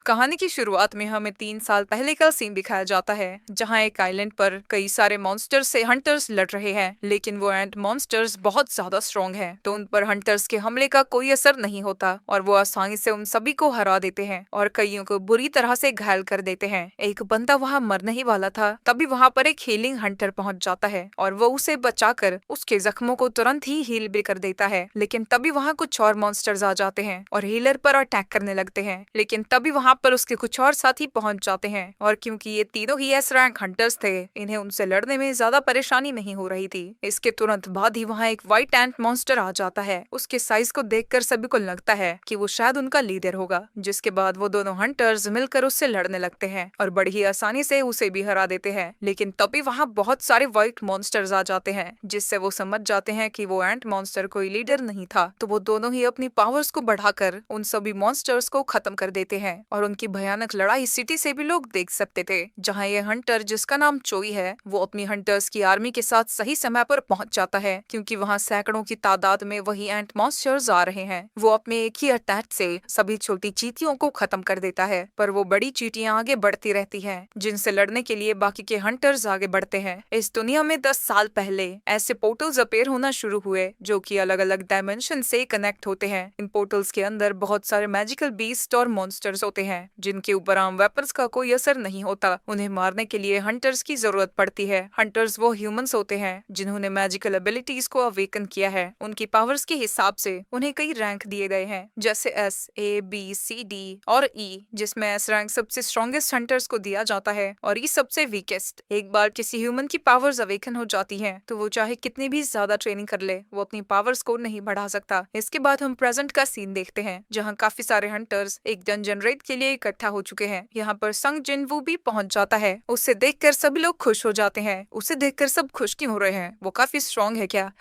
कहानी की शुरुआत में हमें 3 साल पहले का सीन दिखाया जाता है जहां एक आइलैंड पर कई सारे मॉन्स्टर्स से हंटर्स लड़ रहे हैं। लेकिन वो एंट मॉन्स्टर्स बहुत ज्यादा स्ट्रॉन्ग हैं, तो उन पर हंटर्स के हमले का कोई असर नहीं होता और वो आसानी से उन सभी को हरा देते हैं और कईयों को बुरी तरह से घायल कर देते हैं। एक बंदा वहां मरने ही वाला था, तभी वहां पर एक हीलिंग हंटर पहुंच जाता है और वो उसे बचाकर उसके जख्मों को तुरंत ही हील भी कर देता है। लेकिन तभी वहां कुछ और मॉन्स्टर्स आ जाते हैं और हीलर पर अटैक करने लगते हैं। लेकिन तभी वहां पर उसके कुछ और साथी पहुंच जाते हैं और क्योंकि ये तीनों ही एस रैंक हंटर्स थे, इन्हें उनसे लड़ने में ज्यादा परेशानी नहीं हो रही थी। इसके तुरंत बाद ही वहां एक व्हाइट एंट मॉन्स्टर आ जाता है। उसके साइज को देखकर सभी को लगता है कि वो शायद उनका लीडर होगा, जिसके बाद वो दोनों हंटर्स मिलकर उससे लड़ने लगते हैं और बड़ी ही आसानी से उसे भी हरा देते हैं। लेकिन तभी वहां बहुत सारे व्हाइट मॉन्स्टर्स आ जाते हैं, जिससे वो समझ जाते हैं कि वो एंट मॉन्स्टर कोई लीडर नहीं था। तो वो दोनों ही अपनी पावर्स को बढ़ाकर उन सभी मॉन्स्टर्स को खत्म कर देते हैं और उनकी भयानक लड़ाई सिटी से भी लोग देख सकते थे। जहां ये हंटर, जिसका नाम चोई है, वो अपनी हंटर्स की आर्मी के साथ सही समय पर पहुंच जाता है, क्योंकि वहां सैकड़ों की तादाद में वही एंट मॉन्स्टर्स आ रहे हैं। वो अपने एक ही अटैक से सभी छोटी चींटियों को खत्म कर देता है, पर वो बड़ी चींटियां आगे बढ़ती रहती हैं, जिनसे लड़ने के लिए बाकी के हंटर्स आगे बढ़ते हैं। इस दुनिया में 10 साल पहले ऐसे पोर्टल्स अपीयर होना शुरू हुए जो कि अलग अलग डायमेंशन से कनेक्ट होते हैं। इन पोर्टल्स के अंदर बहुत सारे मैजिकल बीस्ट और मॉन्स्टर्स होते हैं, जिनके ऊपर आम वेपन्स का कोई असर नहीं होता। उन्हें मारने के लिए हंटर्स की जरूरत पड़ती है। हंटर्स वो ह्यूमंस होते हैं जिन्होंने मैजिकल एबिलिटीज को अवेकन किया है। उनकी पावर्स के हिसाब से उन्हें कई रैंक दिए गए हैं, जैसे S, A, B, C, D और E, जिसमें S रैंक सबसे स्ट्रॉन्गेस्ट हंटर्स को दिया जाता है और E सबसे वीकेस्ट। एक बार किसी ह्यूमन की पावर्स अवेकन हो जाती है तो वो चाहे कितनी भी ज्यादा ट्रेनिंग कर ले, वो अपनी पावर्स को नहीं बढ़ा सकता। इसके बाद हम प्रेजेंट का सीन देखते हैं, जहाँ काफी सारे हंटर्स एक डंजन रेड के लिए इकट्ठा हो चुके हैं। यहाँ पर संग जिनवू भी पहुंच जाता है। उसे देखकर सभी लोग खुश हो जाते हैं। उसे देखकर सब खुश क्यों हो रहे हैं? वो काफी स्ट्रॉन्ग है क्या?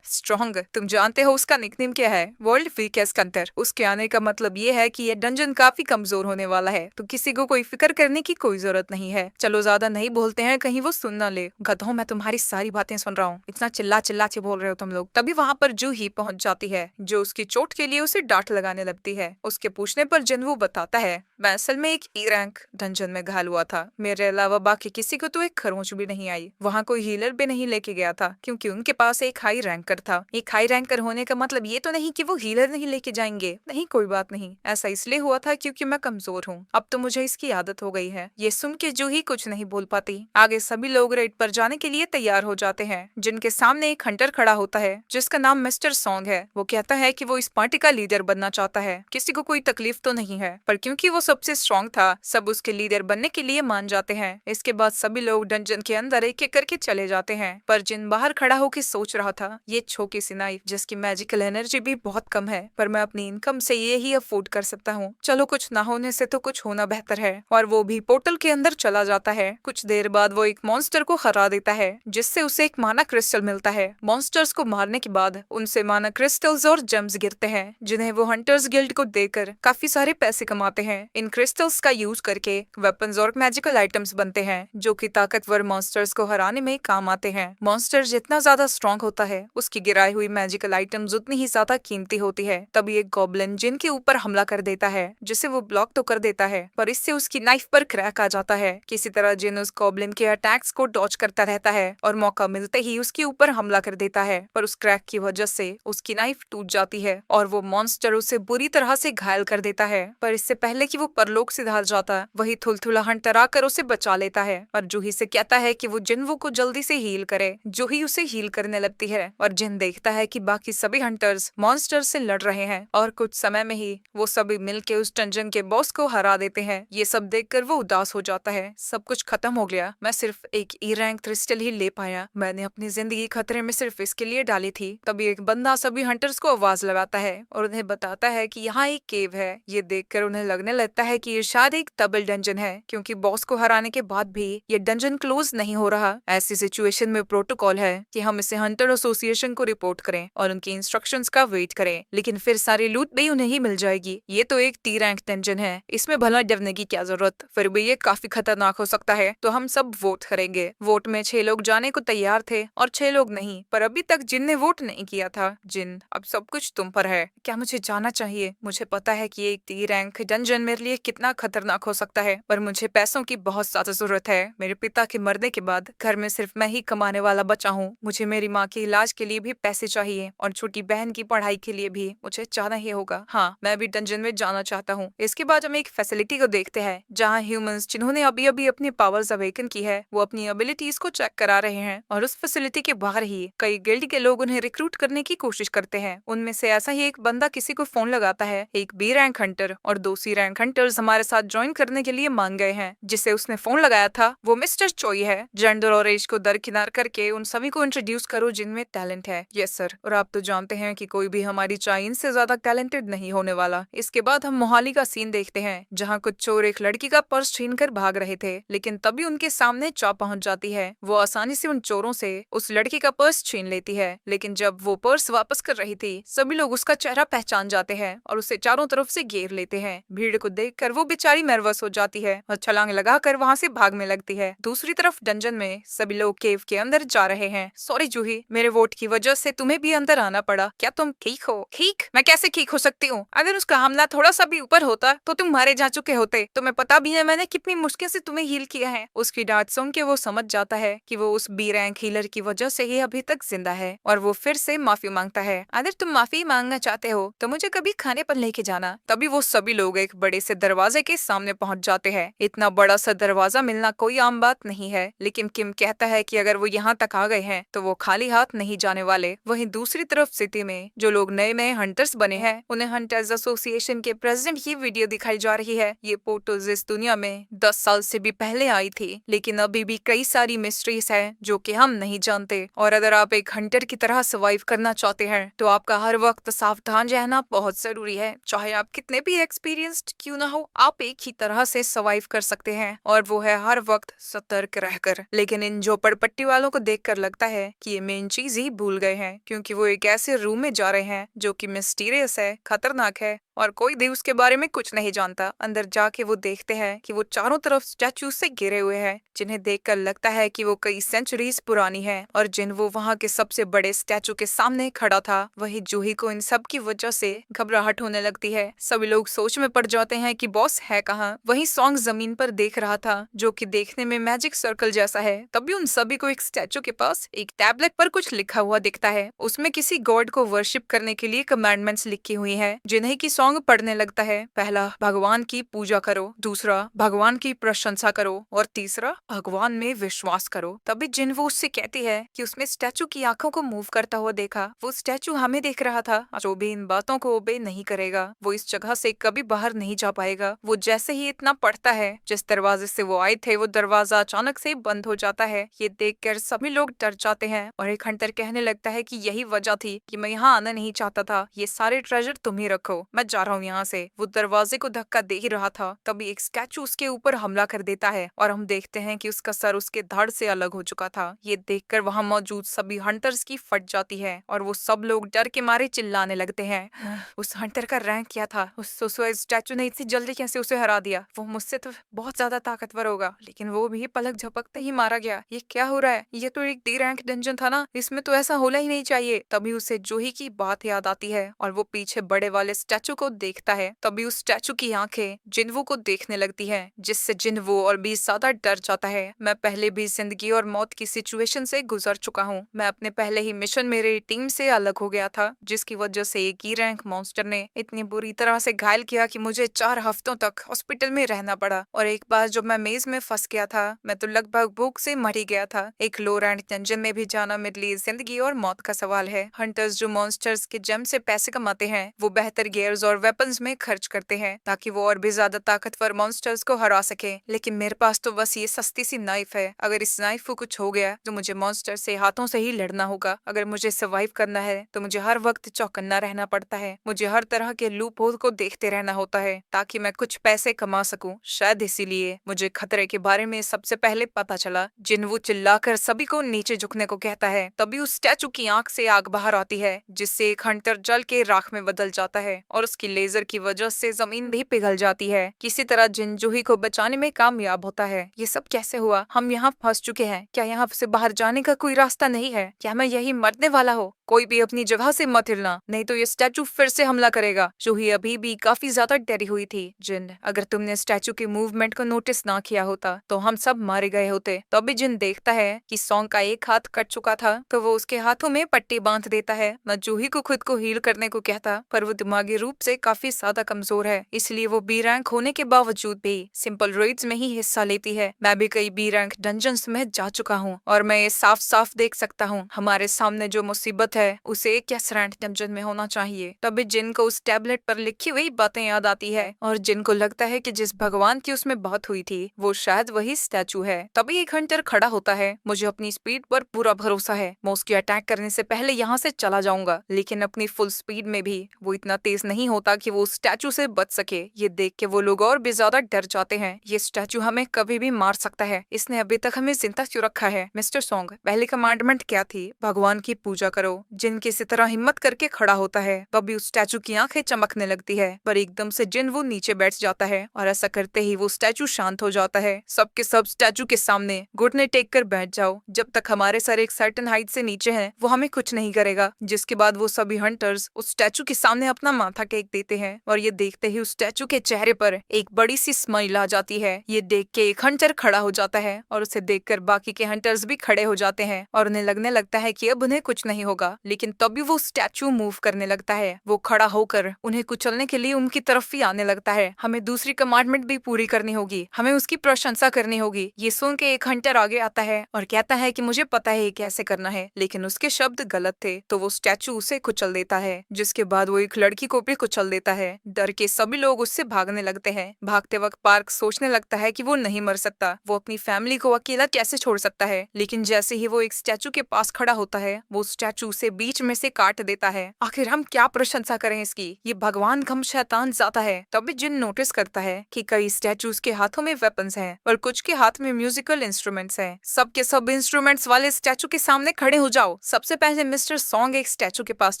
स्ट्रॉन्ग? तुम जानते हो उसका निकनेम क्या है? World weakest Hunter. उसके आने का मतलब ये है कि ये डंजन काफी कमजोर होने वाला है, तो किसी को कोई फिक्र करने की कोई जरूरत नहीं है। चलो ज्यादा नहीं बोलते हैं, कहीं वो सुन ना ले। गधों, मैं तुम्हारी सारी बातें सुन रहा हूँ, इतना चिल्ला चिल्ला के बोल रहे हो तुम लोग। तभी वहाँ पर जूही पहुंच जाती है, जो उसकी चोट के लिए उसे डांट लगाने लगती है। उसके पूछने पर जिनवू बताता है, मैं असल में एक E रैंक डंजन में घायल हुआ था। मेरे अलावा बाकी किसी को तो एक खरोंच भी नहीं आई। वहाँ कोई हीलर भी नहीं लेके गया था, क्योंकि उनके पास एक हाई रैंकर था। एक हाई रैंकर होने का मतलब ये तो नहीं कि वो हीलर नहीं लेके जाएंगे। नहीं, कोई बात नहीं, ऐसा इसलिए हुआ था क्योंकि मैं कमजोर हूँ। अब तो मुझे इसकी आदत हो गई है। ये सुन के जूही कुछ नहीं बोल पाती। आगे सभी लोग रेड पर जाने के लिए तैयार हो जाते हैं, जिनके सामने एक हंटर खड़ा होता है जिसका नाम मिस्टर सॉन्ग है। वो कहता है कि वो इस पार्टी का लीडर बनना चाहता है। किसी को कोई तकलीफ तो नहीं है, पर क्योंकि वो सबसे स्ट्रॉन्ग था, सब उसके लीडर बनने के लिए मान जाते हैं। इसके बाद सभी लोग डंजन के अंदर एक एक करके चले जाते हैं, पर जिन बाहर खड़ा होकर सोच रहा था, ये छोटी सी नाइफ जिसकी मैजिकल एनर्जी भी बहुत कम है, पर मैं अपनी इनकम से ये ही अफोर्ड कर सकता हूँ। चलो, कुछ ना होने से तो कुछ होना बेहतर है। और वो भी पोर्टल के अंदर चला जाता है। कुछ देर बाद वो एक मॉन्स्टर को हरा देता है, जिससे उसे एक माना क्रिस्टल मिलता है। मॉन्स्टर्स को मारने के बाद उनसे माना क्रिस्टल्स और जेम्स गिरते हैं, जिन्हें वो हंटर्स गिल्ड को देकर काफी सारे पैसे कमाते हैं। इन क्रिस्टल्स का यूज करके वेपन्स और मैजिकल आइटम्स बनते हैं, जो कि ताकतवर मॉन्स्टर्स को हराने में काम आते हैं। मॉन्स्टर जितना ज्यादा स्ट्रॉन्ग होता है, उसकी गिराई हुई मैजिकल आइटम्स उतनी ही ज्यादा कीमती होती है। तभी एक गॉब्लिन जिन के ऊपर हमला कर देता है, जिसे वो ब्लॉक तो कर देता है, पर इससे उसकी नाइफ पर क्रैक आ जाता है। किसी तरह जिन उस गॉब्लिन के अटैक्स को डॉज करता रहता है और मौका मिलते ही उसके ऊपर हमला कर देता है, पर उस क्रैक की वजह से उसकी नाइफ टूट जाती है और वो मॉन्स्टर उसे बुरी तरह से घायल कर देता है। पर इससे पहले कि वो परलोक सिधार जाता, वही थुलथुला हंटर आकर उसे बचा लेता है और जूही से कहता है कि वो जिनवू को जल्दी से हील करे। जूही उसे हील करने लगती है और जिन देखता है कि बाकी सभी हंटर्स मॉन्स्टर से लड़ रहे हैं और कुछ समय में ही वो सभी मिलके उस डंजन के बॉस को हरा देते हैं। ये सब देखकर वो उदास हो जाता है। सब कुछ खत्म हो गया, मैं सिर्फ एक E रैंक क्रिस्टल ही ले पाया। मैंने अपनी जिंदगी खतरे में सिर्फ इसके लिए डाली थी। तभी एक बंदा सभी हंटर्स को आवाज लगाता है और उन्हें बताता है कि यहाँ एक केव है। ये देखकर उन्हें लगने लगता है कि ये शायद एक डबल डंजन है, क्योंकि बॉस को हराने के बाद भी ये डंजन क्लोज नहीं हो रहा। ऐसी सिचुएशन में प्रोटोकॉल है कि हम इसे हंटर एसोसिएशन को रिपोर्ट करें और उनकी इंस्ट्रक्शंस का वेट करें, लेकिन फिर सारी लूट भी उन्हें ही मिल जाएगी। ये तो एक T रैंक डंजन है, इसमें भला डरने की क्या जरूरत? फिर भी ये काफी खतरनाक हो सकता है, तो हम सब वोट करेंगे। वोट में 6 लोग जाने को तैयार थे और 6 लोग नहीं, पर अभी तक जिन ने वोट नहीं किया था। जिन, अब सब कुछ तुम पर है। क्या मुझे जाना चाहिए? मुझे पता है कि एक T रैंक डंजन मेरे लिए कितना खतरनाक हो सकता है, पर मुझे पैसों की बहुत ज्यादा जरूरत है। मेरे पिता के मरने के बाद घर में सिर्फ मैं ही कमाने वाला बचा हूँ। मुझे मेरी माँ के इलाज के लिए भी पैसे चाहिए और छोटी बहन की पढ़ाई के लिए भी मुझे जाना ही होगा। हाँ, मैं भी डंजन में जाना चाहता हूँ। इसके बाद हम एक फैसिलिटी को देखते हैं जहाँ ह्यूमंस जिन्होंने अभी अभी अपनी पावर्स अवेकन की है वो अपनी एबिलिटीज को चेक करा रहे हैं, और उस फैसिलिटी के बाहर ही कई गिल्ड के लोग उन्हें रिक्रूट करने की कोशिश करते हैं। उनमें से ऐसा ही एक बंदा किसी को फोन लगाता है। एक बी रैंक हंटर और दो सी रैंक हंटर्स हमारे साथ ज्वाइन करने के लिए मांग गए हैं। जिसे उसने फोन लगाया था वो मिस्टर चोई है। जेंडर और एज को दरकिनार करके उन सभी को इंट्रोड्यूस करो जिनमें टैलेंट है। यस सर, और आप तो जानते हैं कि कोई भी हमारी चाइन से ज्यादा टैलेंटेड नहीं होने वाला। इसके बाद हम मोहाली का सीन देखते हैं जहाँ कुछ चोर एक लड़की का पर्स छीन कर भाग रहे थे, लेकिन तभी उनके सामने चा पहुंच जाती है। वो आसानी से उन चोरों से उस लड़की का पर्स छीन लेती है, लेकिन जब वो पर्स वापस कर रही थी सभी लोग उसका चेहरा पहचान जाते हैं और उसे चारों तरफ से घेर लेते हैं। भीड़ को देखकर वो बेचारी नर्वस हो जाती है और छलांग लगाकर वहाँ से भागने लगती है। दूसरी तरफ डंजन में सभी लोग केव के अंदर जा रहे हैं। सॉरी जूही, मेरे वोट की वजह से तुम्हें भी अंदर आना पड़ा। क्या तुम ठीक हो? ठीक? मैं कैसे ठीक हो सकती हूँ? अगर उसका हमला थोड़ा सा भी ऊपर होता तो तुम मारे जा चुके होते। तुम्हें पता भी है मैंने कितनी मुश्किल से तुम्हें हील किया है। उसकी डांट सुन के वो समझ जाता है कि वो उस बी रैंक हीलर की वजह से ही अभी तक जिंदा है, और वो फिर से माफी मांगता है। अगर तुम माफी मांगना चाहते हो तो मुझे कभी खाने पर लेके जाना। तभी वो सभी लोग एक बड़े से दरवाजे के सामने पहुंच जाते हैं। इतना बड़ा सा दरवाजा मिलना कोई आम बात नहीं है, लेकिन किम कहता है कि अगर वो यहाँ तक आ गए हैं तो वो खाली हाथ नहीं जाने वाले। वहीं दूसरी तरफ सिटी में जो लोग नए नए हंटर्स बने हैं उन्हें हंटर्स एसोसिएशन के प्रेसिडेंट की वीडियो दिखाई जा रही है। ये फोटोज इस दुनिया में 10 साल से भी पहले आई थी, लेकिन अभी भी कई सारी मिस्ट्रीज है जो कि हम नहीं जानते। और अगर आप एक हंटर की तरह सर्वाइव करना चाहते हैं तो आपका हर वक्त सावधान रहना बहुत जरूरी है। चाहे आप कितने भी एक्सपीरियंस्ड क्यों ना हो, आप एक ही तरह से सर्वाइव कर सकते हैं, और वो है हर वक्त सतर्क रहकर। लेकिन इन झोपड़पट्टी वालों को देखकर लगता है कि ये मेन चीज ही भूल गए हैं, क्योंकि वो एक ऐसे रूम में जा रहे हैं जो कि मिस्टीरियस है, खतरनाक है, और कोई भी उसके बारे में कुछ नहीं जानता। अंदर जाके वो देखते हैं कि वो चारों तरफ स्टैचू से घिरे हुए हैं, जिन्हें देखकर लगता है कि वो कई सेंचुरीज पुरानी है, और जिन वो वहाँ के सबसे बड़े स्टैचू के सामने खड़ा था। वही जूही को इन सब की वजह से घबराहट होने लगती है। सभी लोग सोच में पड़ जाते हैं कि बॉस है कहाँ। वही सॉन्ग जमीन पर देख रहा था जो कि देखने में मैजिक सर्कल जैसा है। तभी उन सभी को एक स्टैचू के पास एक टैबलेट पर कुछ लिखा हुआ दिखता है। उसमें किसी गॉड को वर्शिप करने के लिए कमांडमेंट्स लिखी हुई है, जिन्हें की सॉन्ग पढ़ने लगता है। पहला, भगवान की पूजा करो। दूसरा, भगवान की प्रशंसा करो। और तीसरा, भगवान में विश्वास करो। तभी जिन वो उससे कहती है कि उसमें स्टैचू की आंखों को मूव करता हुआ देखा। वो स्टैचू हमें देख रहा था। जो भी इन बातों को ओबे नहीं करेगा वो इस जगह से कभी बाहर नहीं जा पाएगा। वो जैसे ही इतना पढ़ता है, जिस दरवाजे से वो आए थे वो दरवाजा अचानक से बंद हो जाता है। ये देखकर सभी लोग डर जाते हैं, और एक हंटर कहने लगता है कि यही वजह थी कि मैं यहाँ आना नहीं चाहता था। ये सारे ट्रेजर तुम ही रखो, मैं जा रहा हूँ यहाँ से। वो दरवाजे को धक्का दे ही रहा था, तभी एक स्टैचू उसके ऊपर हमला कर देता है, और हम देखते हैं कि उसका सर उसके धड़ से अलग हो चुका था। ये देखकर वहाँ मौजूद सभी हंटर्स की फट जाती है, और वो सब लोग डर के मारे चिल्लाने लगते हैं। उस हंटर का रैंक क्या था? उस स्टैचू ने इतनी जल्दी कैसे उसे हरा दिया? वो मुझसे तो बहुत ज्यादा ताकतवर होगा, लेकिन वो भी पलक झपकते ही मारा गया। ये क्या हो रहा है? ये तो एक डी रैंक डंजन था ना, इसमें तो ऐसा होना ही नहीं चाहिए। तभी उसे जूही की बात याद आती है, और वो पीछे बड़े वाले स्टैचू को देखता है। तभी उस स्टैचू की आंखें जिन्वो को देखने लगती है, जिससे जिन्वो और भी ज्यादा डर जाता है। मैं पहले भी जिंदगी और मौत की सिचुएशन से गुजर चुका हूँ। मैं अपने पहले ही मिशन मेरी टीम से अलग हो गया था, जिसकी वजह से एक ई रैंक मॉन्स्टर ने इतनी बुरी तरह से घायल किया कि मुझे 4 हफ्तों तक हॉस्पिटल में रहना पड़ा। और एक बार जब मैं मेज में फंस गया था, मैं तो लगभग भूख से मर ही गया था। एक लो रैंक डंजन में भी जाना मेरे लिए जिंदगी और मौत का सवाल है। हंटर्स जो मॉन्स्टर्स के जेम से पैसे कमाते हैं, वो बेहतर गियर्स और वेपन्स में खर्च करते हैं ताकि वो और भी ज्यादा ताकतवर मॉन्स्टर्स को हरा सके। लेकिन मेरे पास तो बस ये सस्ती सी नाइफ है। अगर इस नाइफ को कुछ हो गया तो मुझे मॉन्स्टर से हाथों से ही लड़ना होगा। अगर मुझे सर्वाइव करना है तो मुझे हर वक्त चौकन्ना रहना पड़ता है। मुझे हर तरह के लूप होल को देखते रहना होता है ताकि मैं कुछ पैसे कमा सकूं। शायद इसीलिए मुझे खतरे के बारे में सबसे पहले पता चला। जिन्वो चिल्लाकर सभी को नीचे झुकने को कहता है। तभी उस स्टैचू की आंख से आग बाहर आती है, जिससे एक हंटर जल के राख में बदल जाता है, और उसकी जबकि लेजर की वजह से जमीन भी पिघल जाती है। किसी तरह जिन जूही को बचाने में कामयाब होता है। ये सब कैसे हुआ? हम यहाँ फंस चुके हैं। क्या यहाँ से बाहर जाने का कोई रास्ता नहीं है? क्या मैं यही मरने वाला हूँ? कोई भी अपनी जगह से मत हिलना, नहीं तो ये स्टैचू फिर से हमला करेगा। जूही अभी भी काफी ज्यादा डरी हुई थी। जिन, अगर तुमने स्टैचू के मूवमेंट को नोटिस ना किया होता तो हम सब मारे गए होते। तभी जिन देखता है कि सॉन्ग का एक हाथ कट चुका था तो वो उसके हाथों में पट्टी बांध देता है। मैं जूही को खुद को हील करने को कहता, पर वो दिमागी रूप से काफी ज्यादा कमजोर है, इसलिए वो बी रैंक होने के बावजूद भी सिंपल रेड्स में ही हिस्सा लेती है। मैं भी कई बी रैंक डंजन्स में जा चुका हूँ और मैं ये साफ साफ देख सकता हूँ हमारे सामने जो मुसीबत है उसे एक एस रैंक डंजन में होना चाहिए। तभी जिन को उस टैबलेट पर लिखी हुई बातें याद आती है और जिन को लगता है कि जिस भगवान की उसमें बात हुई थी वो शायद वही स्टैचू है। तभी एक हंटर खड़ा होता है। मुझे अपनी स्पीड पर पूरा भरोसा है, मैं उसके अटैक करने से पहले यहाँ से चला जाऊंगा, लेकिन अपनी फुल स्पीड में भी वो इतना तेज नहीं होता कि वो स्टैचू से बच सके। ये देख के वो लोग और भी ज्यादा डर जाते हैं। ये स्टैचू हमें कभी भी मार सकता है, इसने अभी तक हमें जिंदा क्यों रखा है? मिस्टर सॉन्ग, पहली कमांडमेंट क्या थी? भगवान की पूजा करो। जिन किसी तरह हिम्मत करके खड़ा होता है तभी उस स्टैचू की आंखें चमकने लगती है, पर एकदम से जिन वो नीचे बैठ जाता है और ऐसा करते ही वो स्टैचू शांत हो जाता है। सबके सब स्टैचू के सामने घुटने टेक कर बैठ जाओ। जब तक हमारे सर एक सर्टेन हाइट से नीचे हैं वो हमें कुछ नहीं करेगा। जिसके बाद वो सभी हंटर्स उस स्टैचू के सामने अपना माथा टेक देते हैं और ये देखते ही उस स्टैचू के चेहरे पर एक बड़ी सी स्माइल आ जाती है। ये देख के एक हंटर खड़ा हो जाता है और उसे देखकर बाकी के हंटर्स भी खड़े हो जाते हैं और उन्हें लगने लगता है कि अब उन्हें कुछ नहीं होगा। लेकिन तभी वो स्टैचू मूव करने लगता है। वो खड़ा होकर उन्हें कुचलने के लिए उनकी तरफ ही आने लगता है। हमें दूसरी कमांडमेंट भी पूरी करनी होगी, हमें उसकी प्रशंसा करनी होगी। ये सुन के एक हंटर आगे आता है और कहता है कि मुझे पता है कैसे करना है, लेकिन उसके शब्द गलत थे तो वो स्टैचू उसे कुचल देता है। जिसके बाद वो एक लड़की को भी कुचल देता है। डर के सभी लोग उससे भागने लगते हैं। भागते वक्त पार्क सोचने लगता है कि वो नहीं मर सकता, वो अपनी फैमिली को अकेला कैसे छोड़ सकता है। लेकिन जैसे ही वो एक स्टैचू के पास खड़ा होता है वो स्टैचू उसे बीच में से काट देता है। आखिर हम क्या प्रशंसा करें इसकी, ये भगवान कम शैतान जाता है। तभी जिन नोटिस करता है कि कई स्टैचूज के हाथों में वेपन्स हैं और कुछ के हाथ में म्यूजिकल इंस्ट्रूमेंट्स हैं। सबके सब इंस्ट्रूमेंट्स वाले स्टैचू के सामने खड़े हो जाओ। सबसे पहले मिस्टर सॉन्ग एक स्टैचू के पास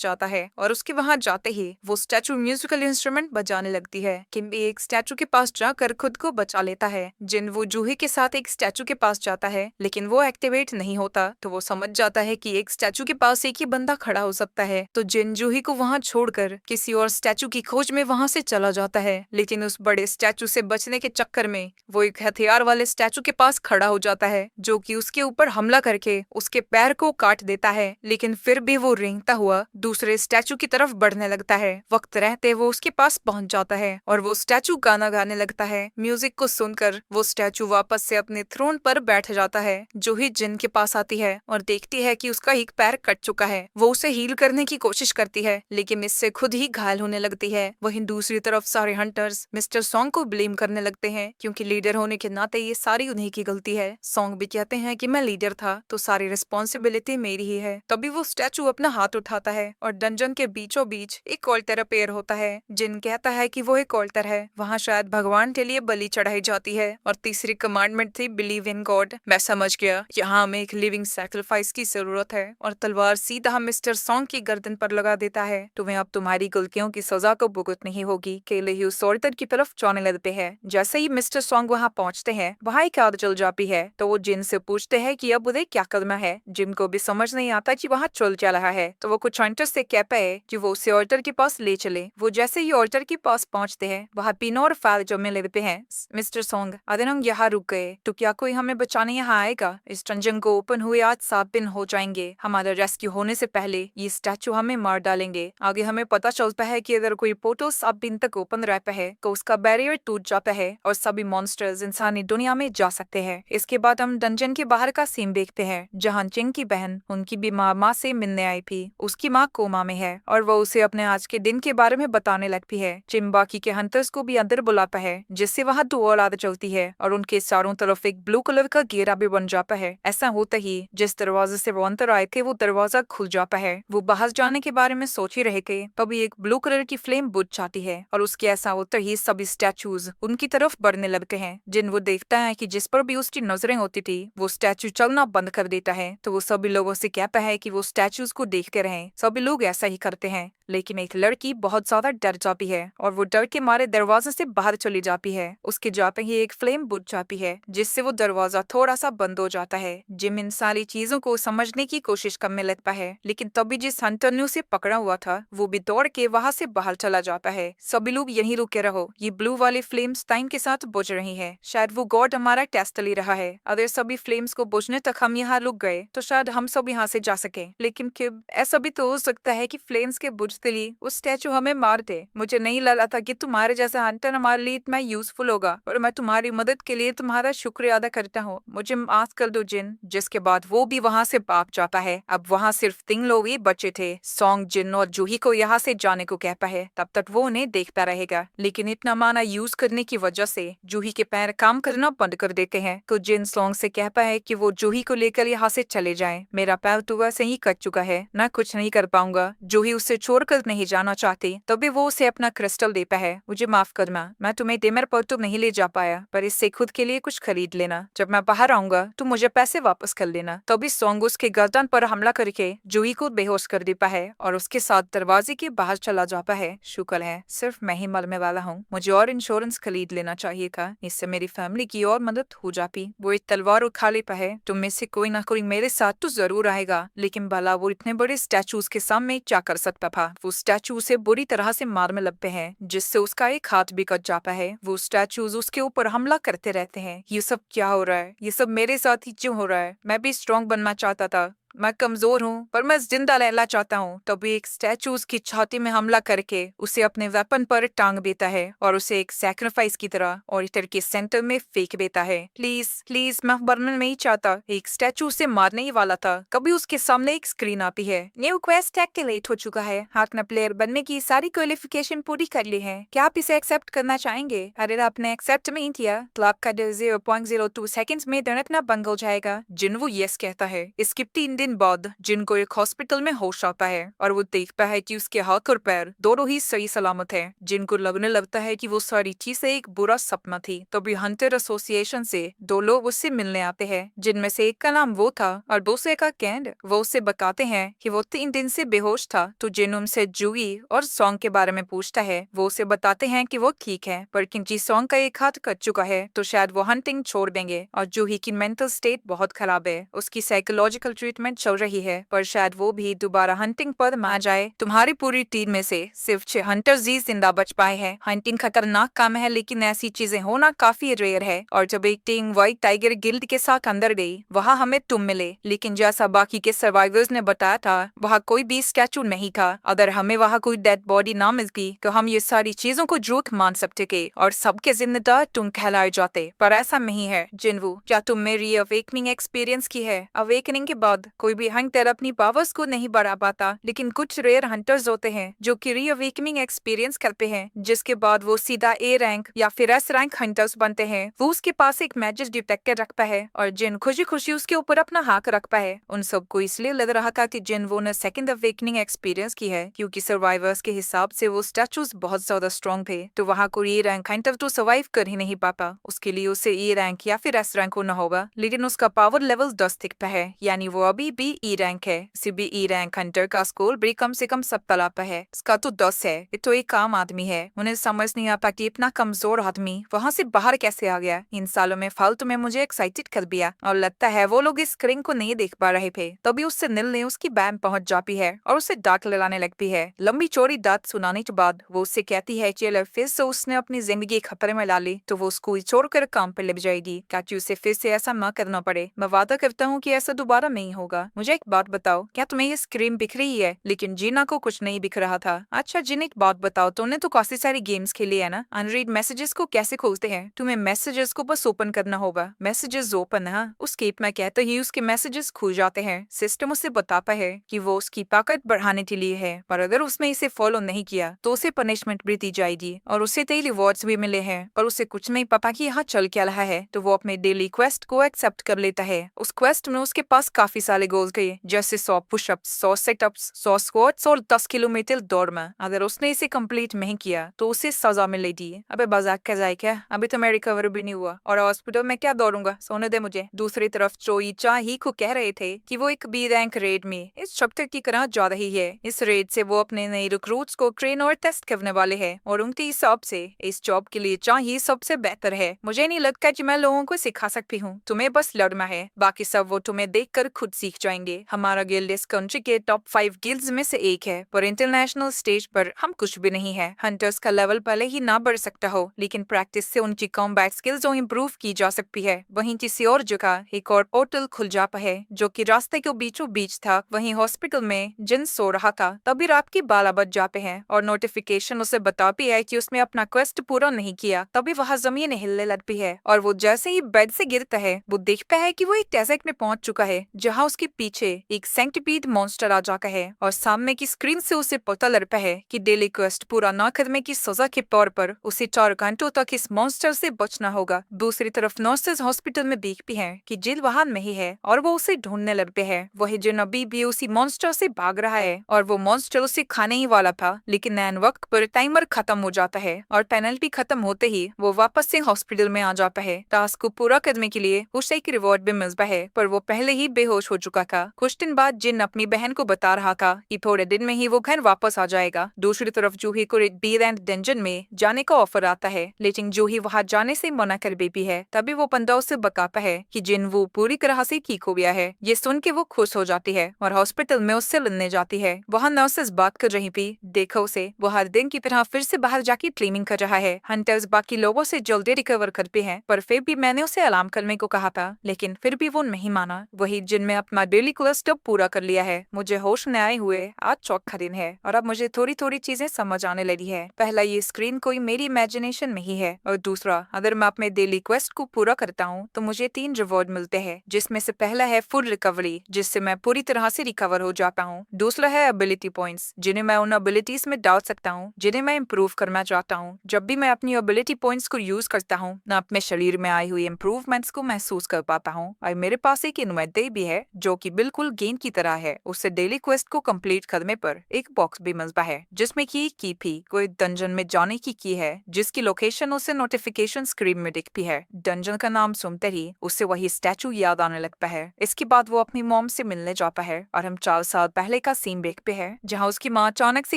जाता है और उसके वहां जाते ही वो स्टैचू म्यूजिकल इंस्ट्रूमेंट बजाने लगती है। किम्बी एक स्टैचू के पास जाकर खुद को बचा लेता है। जिन वो जूही के साथ एक स्टैचू के पास जाता है लेकिन वो एक्टिवेट नहीं होता तो वो समझ जाता है कि एक स्टैचू के पास एक ही बंदा खड़ा हो सकता है। तो जिन जूही को वहाँ छोड़कर किसी और स्टैचू की खोज में वहाँ से चला जाता है। लेकिन उस बड़े स्टैचू से बचने के चक्कर में वो एक हथियार वाले स्टैचू के पास खड़ा हो जाता है जो कि उसके ऊपर हमला करके उसके पैर को काट देता है। लेकिन फिर भी वो रेंगता हुआ दूसरे स्टैचू की तरफ बढ़ने लगता है। वक्त रहते वो उसके पास पहुंच जाता है और वो स्टैचू गाना गाने लगता है। म्यूजिक को सुनकर वो स्टैचू वापस से अपने थ्रोन पर बैठ जाता है। जूही जिन के पास आती है और देखती है कि उसका एक पैर कट चुका है। वो उसे हील करने की कोशिश करती है लेकिन इससे खुद ही घायल होने लगती है। वहीं दूसरी तरफ सारे हंटर्स मिस्टर सॉन्ग को ब्लेम करने लगते हैं क्योंकि लीडर होने के नाते ये सारी उन्हीं की गलती है। सॉन्ग भी कहते हैं कि मैं लीडर था तो सारी रिस्पॉन्सिबिलिटी मेरी ही है। तभी वो स्टैचू अपना हाथ उठाता है और डंजन के बीचों बीच एक ऑल्टर अपेयर होता है। जिन कहता है कि वो एक ऑल्टर है, वहाँ शायद भगवान के लिए बलि चढ़ाई जाती है और तीसरी कमांडमेंट थी बिलीव इन गॉड। मैं समझ गया, यहाँ हमें एक लिविंग सैक्रिफाइस की जरूरत है। और तलवार सीधा मिस्टर सॉन्ग की गर्दन पर लगा देता है। तुम्हें अब तुम्हारी गलतियों की सजा को भुगतनी ही होगी। केले ही उस ऑल्टर की तरफ जाने लगते हैं। जैसे ही मिस्टर सॉन्ग वहाँ पहुँचते हैं वहाँ एक आग जल जाती है तो वो जिन से पूछते हैं कि अब उन्हें क्या करना है। जिन को भी समझ नहीं आता कि वहाँ चल क्या रहा है तो वो कुछ हंटर से कहता है कि वो उसे ऑल्टर के पास ले चले। वो जैसे ही ऑल्टर के पास पहुँचते हैं वहाँ पिनो और फायर जमने लगते हैं। मिस्टर सॉन्ग, अगर हम यहाँ रुक गए तो क्या कोई हमें बचाने यहाँ आएगा? इस डंजन को ओपन हुए आज 7 दिन हो जाएंगे। हमारा रेस्क्यू होने से पहले ये स्टैचू हमें मार डालेंगे। आगे हमें पता चलता है कि अगर कोई पोर्टल 7 दिन तक ओपन रहता है तो उसका बैरियर टूट जाता है और सभी मॉन्स्टर्स इंसानी दुनिया में जा सकते हैं। इसके बाद हम डंजन के बाहर का सीन देखते हैं जहाँ चिंग की बहन उनकी बीमार माँ से मिलने आई थी। उसकी माँ कोमा में है और वो उसे अपने आज के दिन के बारे में बताने लगती है। चिम बाकी के हंटर्स को भी अंदर बुलाता है जिससे वहाँ 2 और आदत चलती है और उनके चारों तरफ एक ब्लू कलर का घेरा भी बन जाता है। ऐसा होता ही जिस दरवाजे से वो अंदर आए थे वो दरवाजा खुल जाता है। वो बाहर जाने के बारे में सोच ही रहे थे तभी एक ब्लू कलर की फ्लेम बुझ जाती है और उसके ऐसा होते ही सभी स्टैचूज उनकी तरफ बढ़ने लगते हैं। जिन वो देखता है कि जिस पर भी उसकी नजरें होती थी वो स्टैचू चलना बंद कर देता है तो वो सभी लोगों से कहता है कि वो स्टैचूज को देखते रहें। सभी लोग ऐसा ही करते हैं लेकिन एक लड़की बहुत बहुत ज्यादा डर जाती है और वो डर के मारे दरवाजे से बाहर चली जाती है। उसके जाते ही एक फ्लेम बुझ जाती है जिससे वो दरवाजा थोड़ा सा बंद हो जाता है। जिम इन सारी चीजों को समझने की कोशिश करने लगता है, लेकिन तभी जिस हंटर ने उसे पकड़ा हुआ था वो भी दौड़ के वहां से बाहर चला जाता है। सभी लोग यहीं रुके रहो, ये ब्लू वाली फ्लेम्स टाइम के साथ बुझ रही है। शायद वो गॉड हमारा टेस्ट ले रहा है। अगर सभी फ्लेम्स को बुझने तक हम यहाँ रुक गए तो शायद हम सब यहाँ से जा सके। लेकिन क्यों? ऐसा भी तो हो सकता है कि फ्लेम्स के बुझते ही उस स्टैचू हमें मार दे। मुझे नहीं लगा था कि तुम्हारे जैसा हंटर हमारे लिए इतना यूजफुल होगा, और मैं तुम्हारी मदद के लिए तुम्हारा शुक्रिया अदा करता हूँ। मुझे माफ कर दो जिन। जिसके बाद वो भी वहाँ से भाग जाता है। अब वहाँ सिर्फ 3 लोग ही बचे थे, सॉन्ग, जिन और जूही को यहाँ से जाने को कहता है। तब तक वो उन्हें देखता रहेगा, लेकिन इतना माना यूज करने की वजह से जूही के पैर काम करना बंद कर देते हैं। तो जिन सॉन्ग से कहता है कि वो जूही को लेकर यहाँ से चले जाएं। मेरा पैर तो वैसे ही कट चुका है, मैं कुछ नहीं कर पाऊंगा। जूही उससे छोड़कर नहीं जाना चाहती, तभी वो उसे अपना क्रिस्टल देता है। मुझे माफ करना, मैं तुम्हें डिनर पर तो नहीं ले जा पाया, पर इससे खुद के लिए कुछ खरीद लेना। जब मैं बाहर आऊंगा तो मुझे पैसे वापस कर लेना। तभी सॉन्ग उसके गर्दन पर हमला करके जूही को बेहोश कर देता है और उसके साथ दरवाजे के बाहर चला जाता है। शुक्र है सिर्फ मैं ही मरने वाला हूँ, मुझे और इंश्योरेंस खरीद लेना चाहिए था, इससे मेरी फैमिली की और मदद हो जाती। वो एक तलवार उठा लेता है। तुम में से कोई ना कोई मेरे साथ तो जरूर आएगा, लेकिन भला वो इतने बड़े स्टैचूज के सामने क्या कर सकता था। वो स्टैचू उसे बुरी तरह से मारने लगते हैं, जिससे उसका एक हाथ भी कट जाता है। वो स्टैचूज उसके ऊपर हमला करते रहते हैं। ये सब क्या हो रहा है? ये सब मेरे साथ ही क्यों हो रहा है? मैं भी स्ट्रॉन्ग बनना चाहता था, मैं कमजोर हूँ, पर मैं जिंदा रहना चाहता हूँ। तभी एक स्टैचू उसकी छाती में हमला करके उसे अपने वेपन पर टांग देता है और उसे एक सैक्रिफाइस की तरह ऑडिटर के सेंटर में फेंक देता है। प्लीज प्लीज, मैं मरना नहीं चाहता। एक स्टैचू उसे मारने ही वाला था, कभी उसके सामने एक स्क्रीन आती है। न्यू क्वेस्ट एक्टिवेट हो चुका है, आपने प्लेयर बनने की सारी क्वालिफिकेशन पूरी कर ली है। क्या आप इसे एक्सेप्ट करना चाहेंगे? अगर आपने एक्सेप्ट नहीं किया तो आपका 0.02 सेकंड्स में इंटरनेट बंद हो जाएगा। जिन वो यस कहता है। इसके 3 दिन बाद जिन को एक हॉस्पिटल में होश आता है और वो देखता है कि उसके हाथ और पैर दोनों ही सही सलामत है। जिन को लगने लगता है कि वो सारी चीजें एक बुरा सपना थी। तभी हंटर एसोसिएशन से 2 लोग उससे मिलने आते हैं, जिनमें से एक का नाम वो था और दूसरे का कैंड। वो उससे बताते हैं कि वो 3 दिन से बेहोश था। तो जिन उनसे जूही और सॉन्ग के बारे में पूछता है। वो उसे बताते हैं कि वो ठीक है, पर क्योंकि सॉन्ग का एक हाथ कट चुका है तो शायद वो हंटिंग छोड़ देंगे। और जूही की मेंटल स्टेट बहुत खराब है, उसकी साइकोलॉजिकल ट्रीटमेंट चल रही है, पर शायद वो भी दोबारा हंटिंग पर मार जाए। तुम्हारी पूरी टीम में से सिर्फ 6 हंटर्स ही जिंदा बच पाए हैं। हंटिंग खतरनाक काम है, लेकिन ऐसी चीजें होना काफी रेयर है। और जब एक टीम व्हाइट टाइगर गिल्ड के साथ अंदर गई, वहाँ हमें तुम मिले, लेकिन जैसा बाकी के सर्वाइवर्स ने बताया था वहाँ कोई भी स्टैचू नहीं था। अगर हमें वहाँ कोई डेड बॉडी ना मिलती तो हम ये सारी चीजों को झूठ मान सकते थे और सबके जिम्मेदार तुम कहलाए जाते, पर ऐसा नहीं है। जिनवू, क्या तुम मेरी अवेकनिंग एक्सपीरियंस की है? अवेकनिंग के बाद कोई भी हंटर अपनी पावर्स को नहीं बढ़ा पाता, लेकिन कुछ रेयर हंटर्स होते हैं जो कि रीअवेकनिंग एक्सपीरियंस करते हैं, जिसके बाद वो सीधा ए रैंक या फिर एस रैंक हंटर्स बनते हैं। वो उसके पास एक मैजिक डिटेक्टर रखता है और जिन खुशी खुशी उसके ऊपर अपना हाथ रखता है। उन सबको इसलिए लग रहा था कि जिन वो ने सेकंड अवेकनिंग एक्सपीरियंस की है, क्योंकि सर्वाइवर्स के हिसाब से वो स्टैचूज बहुत ज्यादा स्ट्रॉन्ग थे। तो वहाँ कोई ए रैंक हंटर तो सर्वाइव कर ही नहीं पाता, उसके लिए उसे ए रैंक या फिर एस रैंक होना होगा। लेकिन उसका पावर लेवल 10 दिखता है, यानी वो अभी भी ई रैंक है। इसी भी ई रैंक हंटर का स्कोर भी कम से कम 70 आता है, इसका तो 10 है। ये तो एक आम आदमी है। उन्हें समझ नहीं आता कि इतना कमजोर आदमी वहाँ से बाहर कैसे आ गया। इन सालों में फालतू में मुझे एक्साइटेड कर दिया, और लगता है वो लोग इस स्क्रीन को नहीं देख पा रहे थे। तभी उससे मिलने उसकी बैंड पहुंच जाती है और उसे डांट लगाने लगती है। लंबी चौड़ी डांट सुनाने के बाद वो उससे कहती है कि अगर फिर से उसने अपनी जिंदगी खतरे में डाली तो वो स्कूल छोड़कर काम पे लग जाएगी, ताकि उसे फिर से ऐसा न करना पड़े। मैं वादा करता हूँ कि ऐसा दोबारा नहीं होगा। मुझे एक बात बताओ, क्या तुम्हें ये स्क्रीन दिख रही है? लेकिन जीना को कुछ नहीं दिख रहा था। अच्छा जिन, एक बात बताओ, तुमने तो काफी सारी गेम्स खेली है ना? अनरीड मैसेजेस को कैसे खोलते हैं? तुम्हें मैसेजेस को बस ओपन करना होगा। मैसेजेस ओपन है, उस केप में कहते ही उसके मैसेजेस खुल जाते हैं। सिस्टम उसे बताता है कि वो उसकी ताकत बढ़ाने के लिए है, पर अगर उसने इसे फॉलो नहीं किया तो उसे पनिशमेंट भी दी जाएगी। और उसे डेली रिवॉर्ड्स भी मिले हैं, पर उसे कुछ नहीं पता कि यहाँ चल क्या रहा है। तो वो अपने डेली क्वेस्ट को एक्सेप्ट कर लेता है। उस क्वेस्ट में उसके पास काफी सारे वाले गोल किए, जैसे 100 पुशअप्स, 100 सेटअप्स, 100 स्क्वाट्स और 10 किलोमीटर दौड़ना। अगर उसने इसे कंप्लीट नहीं किया तो उसे सजा मिलेगी। अबे मजाक का जाए क्या, अभी तो मैं रिकवर भी नहीं हुआ और हॉस्पिटल में क्या दौड़ूंगा, सोने दे मुझे। दूसरी तरफ चोई चा ही को कह रहे थे कि वो एक बी रैंक रेड में इस चैप्टर की तरह जा रही है। इस रेड से वो अपने नए रिक्रूट्स को ट्रेन और टेस्ट करने वाले हैं और उनके हिसाब से इस जॉब के लिए चा ही सबसे बेहतर है। मुझे नहीं लगता कि मैं लोगों को सिखा सकती हूँ, तुम्हें बस लड़ना है, बाकी सब वो तुम्हें देखकर खुद सीख जाएंगे। हमारा गिल्ड इस कंट्री के टॉप 5 गिल्ड्स में से एक है, पर इंटरनेशनल स्टेज पर हम कुछ भी नहीं है। हंटर्स का लेवल भले ही ना बढ़ सकता हो, लेकिन प्रैक्टिस से उनकी कॉम्बैट स्किल्स इम्प्रूव की जा सकती है। वहीं किसी और जगह एक और पोर्टल खुल जाता है जो कि रास्ते के बीचों बीच था। वहीं हॉस्पिटल में जिन सो रहा था तभी रात की 12 बज जाते हैं और नोटिफिकेशन उसे बताती है कि उसने अपना क्वेस्ट पूरा नहीं किया। तभी वह जमीन हिलने लगती है और वो जैसे ही बेड से गिरता है वो देखता है कि वो एक डेजर्ट में पहुंच चुका है, जहां उसके पीछे एक सेंटिपीड मॉन्स्टर आ जाता है और सामने की स्क्रीन से उसे पता लगता है कि डेली क्वेस्ट पूरा न करने की सजा के तौर पर उसे 4 घंटों तक इस मॉन्स्टर से बचना होगा। दूसरी तरफ नर्सेज हॉस्पिटल में देखती हैं कि जिल वहां नहीं है और वो उसे ढूंढने लगते हैं। वही जिन अभी भी उसी मॉन्स्टर से भाग रहा है और वो मॉन्स्टर उसे खाने ही वाला था, लेकिन ऐन वक्त पर टाइमर खत्म हो जाता है और पेनल्टी खत्म होते ही वो वापस से हॉस्पिटल में आ जाता है। टास्क को पूरा करने के लिए उसे एक रिवॉर्ड भी मिलता है, पर वो पहले ही बेहोश हो चुका था। कुछ दिन बाद जिन अपनी बहन को बता रहा था कि थोड़े दिन में ही वो घर वापस आ जाएगा। दूसरी तरफ जूही को बी रैंक डंजन में जाने का ऑफर आता है, लेकिन जूही वहां जाने से मना कर देती है। तभी वो बंदा उसे बताता है कि जिन वो पूरी तरह से ठीक हो गया है। ये सुन के वो खुश हो जाती है और हॉस्पिटल में उससे मिलने जाती है। वहाँ नर्सेस बात कर रही थी, देखो उसे, वो हर दिन की तरह फिर से बाहर जाके ट्रेनिंग कर रहा है। हंटर्स बाकी लोगों से जल्दी रिकवर करते हैं, पर फिर भी मैंने उसे अलार्म करने को कहा था, लेकिन फिर भी वो नहीं माना। वही जिन में अपना डेली क्वेस्ट अब पूरा कर लिया है। मुझे होश न आए हुए आज चौथा दिन है और अब मुझे थोड़ी थोड़ी चीजें समझ आने लगी है। पहला, ये स्क्रीन कोई मेरी इमेजिनेशन नहीं है, और दूसरा, अगर मैं अपने डेली क्वेस्ट को पूरा करता हूँ तो मुझे 3 रिवॉर्ड मिलते हैं, जिसमें से पहला है फुल रिकवरी, जिससे मैं पूरी तरह से रिकवर हो जाता हूँ। दूसरा है एबिलिटी पॉइंट्स, जिन्हें मैं उन एबिलिटीज में डाल सकता हूँ जिन्हें मैं इम्प्रूव करना चाहता हूँ। जब भी मैं अपनी एबिलिटी पॉइंट्स को यूज करता हूँ, मैं अपने शरीर में आई हुई इम्प्रूवमेंट्स को महसूस कर पाता हूँ। और मेरे पास एक इन्वेंटरी भी है जो कि बिल्कुल गेम की तरह है। उससे डेली क्वेस्ट को कंप्लीट करने पर एक बॉक्स भी मिलता है जिसमें की थी कोई डंजन में जाने की है, जिसकी लोकेशन उसे नोटिफिकेशन स्क्रीन में दिखती है। डंजन का नाम सुनते ही उसे वही स्टैचू याद आने लगता है। इसके बाद वो अपनी मॉम से मिलने जाता है और हम 4 साल पहले का सीन देखते हैं, जहाँ उसकी माँ अचानक से